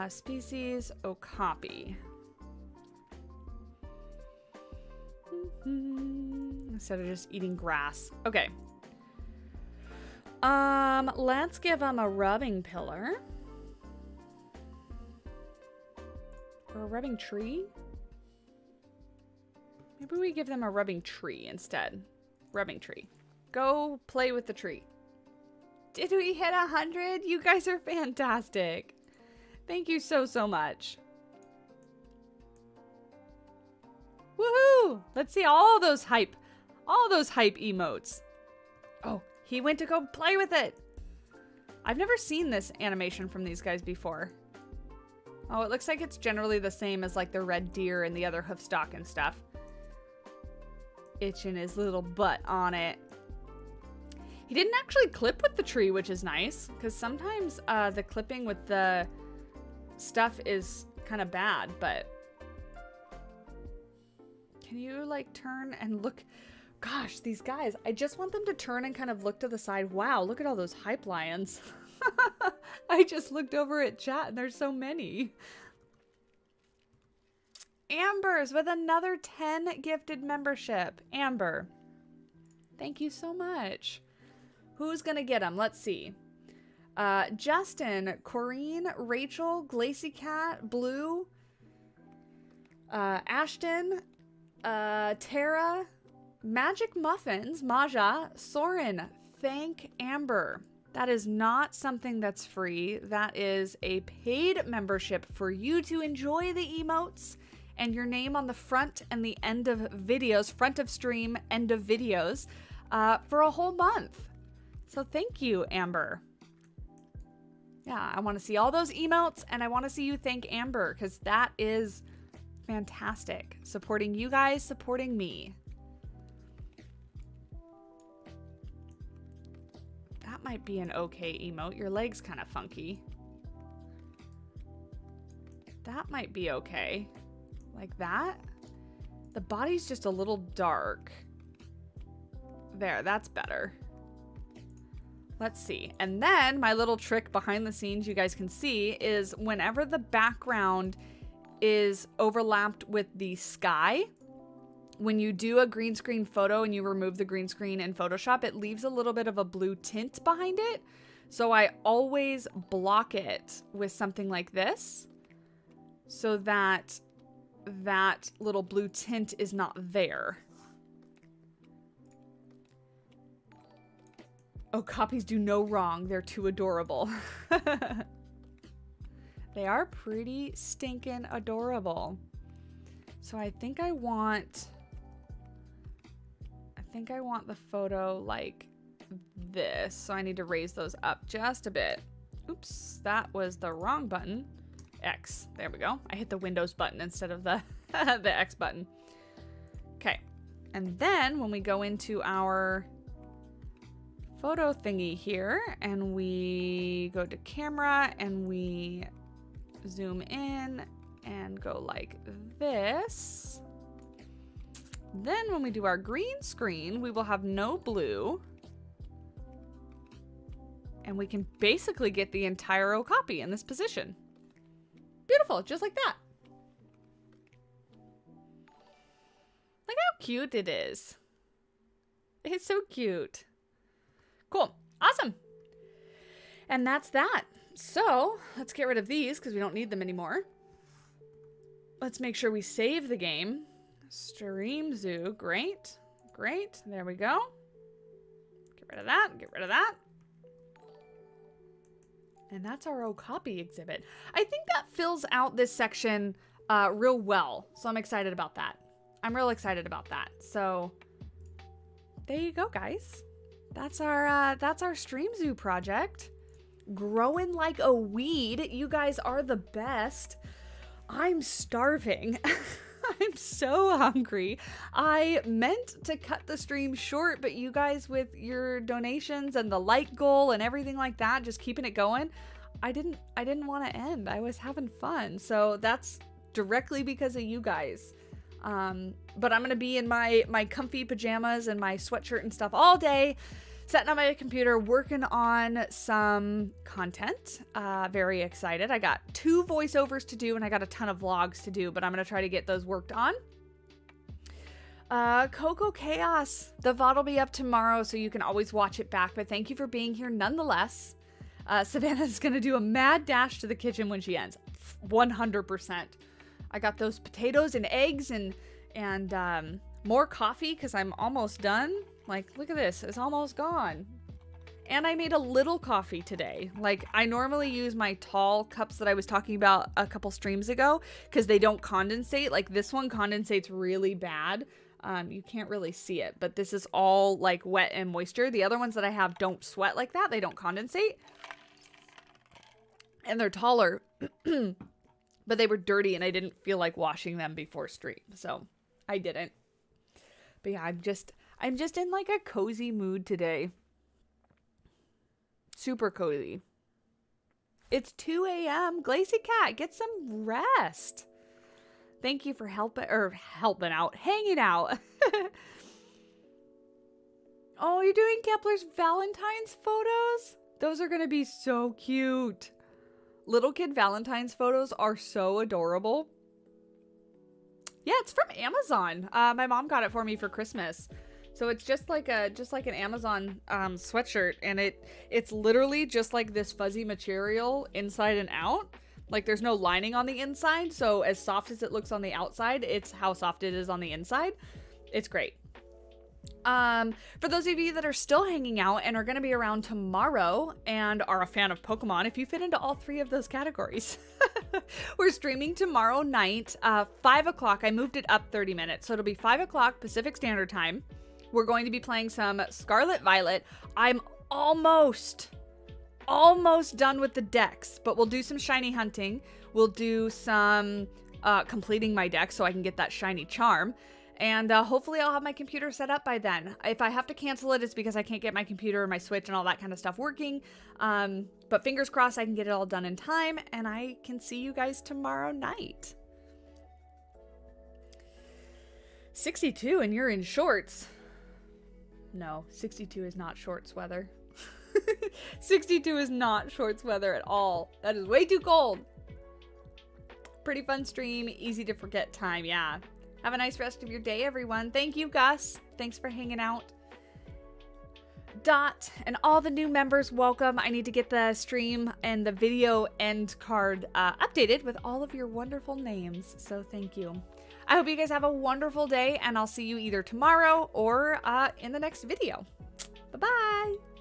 Species Okapi. Instead of just eating grass. Okay. Let's give them a rubbing pillar. Or a rubbing tree? Maybe we give them a rubbing tree instead. Rubbing tree. Go play with the tree. Did we hit 100? You guys are fantastic. Thank you so, so much. Woohoo! Let's see all those hype emotes. Oh, he went to go play with it. I've never seen this animation from these guys before. Oh, it looks like it's generally the same as like the red deer and the other hoofstock and stuff. Itching his little butt on it. He didn't actually clip with the tree, which is nice, because sometimes the clipping with the stuff is kind of bad, but can you like turn and look? Gosh, these guys, I just want them to turn and kind of look to the side. Wow, look at all those hype lions. I just looked over at chat and there's so many. Amber's with another 10 gifted membership. Amber, thank you so much. Who's gonna get them? Let's see. Justin, Corrine, Rachel, Glacy Cat, Blue, Ashton, Tara, Magic Muffins, Maja, Soren. Thank Amber. That is not something that's free. That is a paid membership for you to enjoy the emotes and your name on the front and the end of videos, front of stream, end of videos, for a whole month. So thank you, Amber. Yeah, I want to see all those emotes, and I want to see you thank Amber, because that is fantastic. Supporting you guys, supporting me. That might be an okay emote. Your leg's kind of funky. That might be okay. Like that. The body's just a little dark. There, that's better. Let's see. And then my little trick behind the scenes you guys can see is whenever the background is overlapped with the sky, when you do a green screen photo and you remove the green screen in Photoshop, it leaves a little bit of a blue tint behind it. So I always block it with something like this so that that little blue tint is not there. Okapis do no wrong. They're too adorable. They are pretty stinking adorable. So I think I want the photo like this. So I need to raise those up just a bit. Oops, that was the wrong button. X. There we go. I hit the Windows button instead of the the X button. Okay. And then when we go into our photo thingy here and we go to camera and we zoom in and go like this, then when we do our green screen we will have no blue and we can basically get the entire Okapi in this position. Beautiful, just like that. Look how cute it is. It's so cute. Cool. Awesome. And that's that. So let's get rid of these because we don't need them anymore. Let's make sure we save the game. Stream Zoo. Great. Great. There we go. Get rid of that. Get rid of that. And that's our Okapi exhibit. I think that fills out this section real well. So I'm excited about that. I'm real excited about that. So there you go, guys. That's our Stream Zoo project. Growing like a weed. You guys are the best. I'm starving. I'm so hungry. I meant to cut the stream short, but you guys with your donations and the like goal and everything like that, just keeping it going, I didn't want to end. I was having fun. So that's directly because of you guys. But I'm going to be in my comfy pajamas and my sweatshirt and stuff all day, sitting on my computer, working on some content. Very excited. I got 2 voiceovers to do and I got a ton of vlogs to do, but I'm going to try to get those worked on. Coco Chaos. The VOD will be up tomorrow, so you can always watch it back, but thank you for being here nonetheless. Savannah's going to do a mad dash to the kitchen when she ends. 100%. I got those potatoes and eggs and more coffee because I'm almost done. Like, look at this. It's almost gone. And I made a little coffee today. Like, I normally use my tall cups that I was talking about a couple streams ago because they don't condensate. Like, this one condensates really bad. You can't really see it, but this is all, like, wet and moisture. The other ones that I have don't sweat like that. They don't condensate. And they're taller. But they were dirty and I didn't feel like washing them before stream. So, I didn't. But yeah, I'm just in like a cozy mood today. Super cozy. It's 2 a.m. Glacy Cat, get some rest. Thank you for helping out, hanging out. Oh, you're doing Kepler's Valentine's photos? Those are going to be so cute. Little kid Valentine's photos are so adorable. Yeah, it's from Amazon. My mom got it for me for Christmas. So it's just like an Amazon sweatshirt, and it's literally just like this fuzzy material inside and out. Like there's no lining on the inside, so as soft as it looks on the outside, it's how soft it is on the inside. It's great. For those of you that are still hanging out and are going to be around tomorrow and are a fan of Pokemon, if you fit into all 3 of those categories, we're streaming tomorrow night, 5 o'clock. I moved it up 30 minutes, so it'll be 5 o'clock Pacific Standard Time. We're going to be playing some Scarlet Violet. I'm almost done with the decks, but we'll do some shiny hunting. We'll do some completing my deck so I can get that shiny charm. And hopefully I'll have my computer set up by then. If I have to cancel it, it's because I can't get my computer, my Switch, and all that kind of stuff working. But fingers crossed I can get it all done in time, and I can see you guys tomorrow night. 62 and you're in shorts. No, 62 is not shorts weather. 62 is not shorts weather at all. That is way too cold. Pretty fun stream, easy to forget time, yeah. Have a nice rest of your day, everyone. Thank you, Gus. Thanks for hanging out. Dot and all the new members, welcome. I need to get the stream and the video end card updated with all of your wonderful names. So thank you. I hope you guys have a wonderful day, and I'll see you either tomorrow or in the next video. Bye-bye.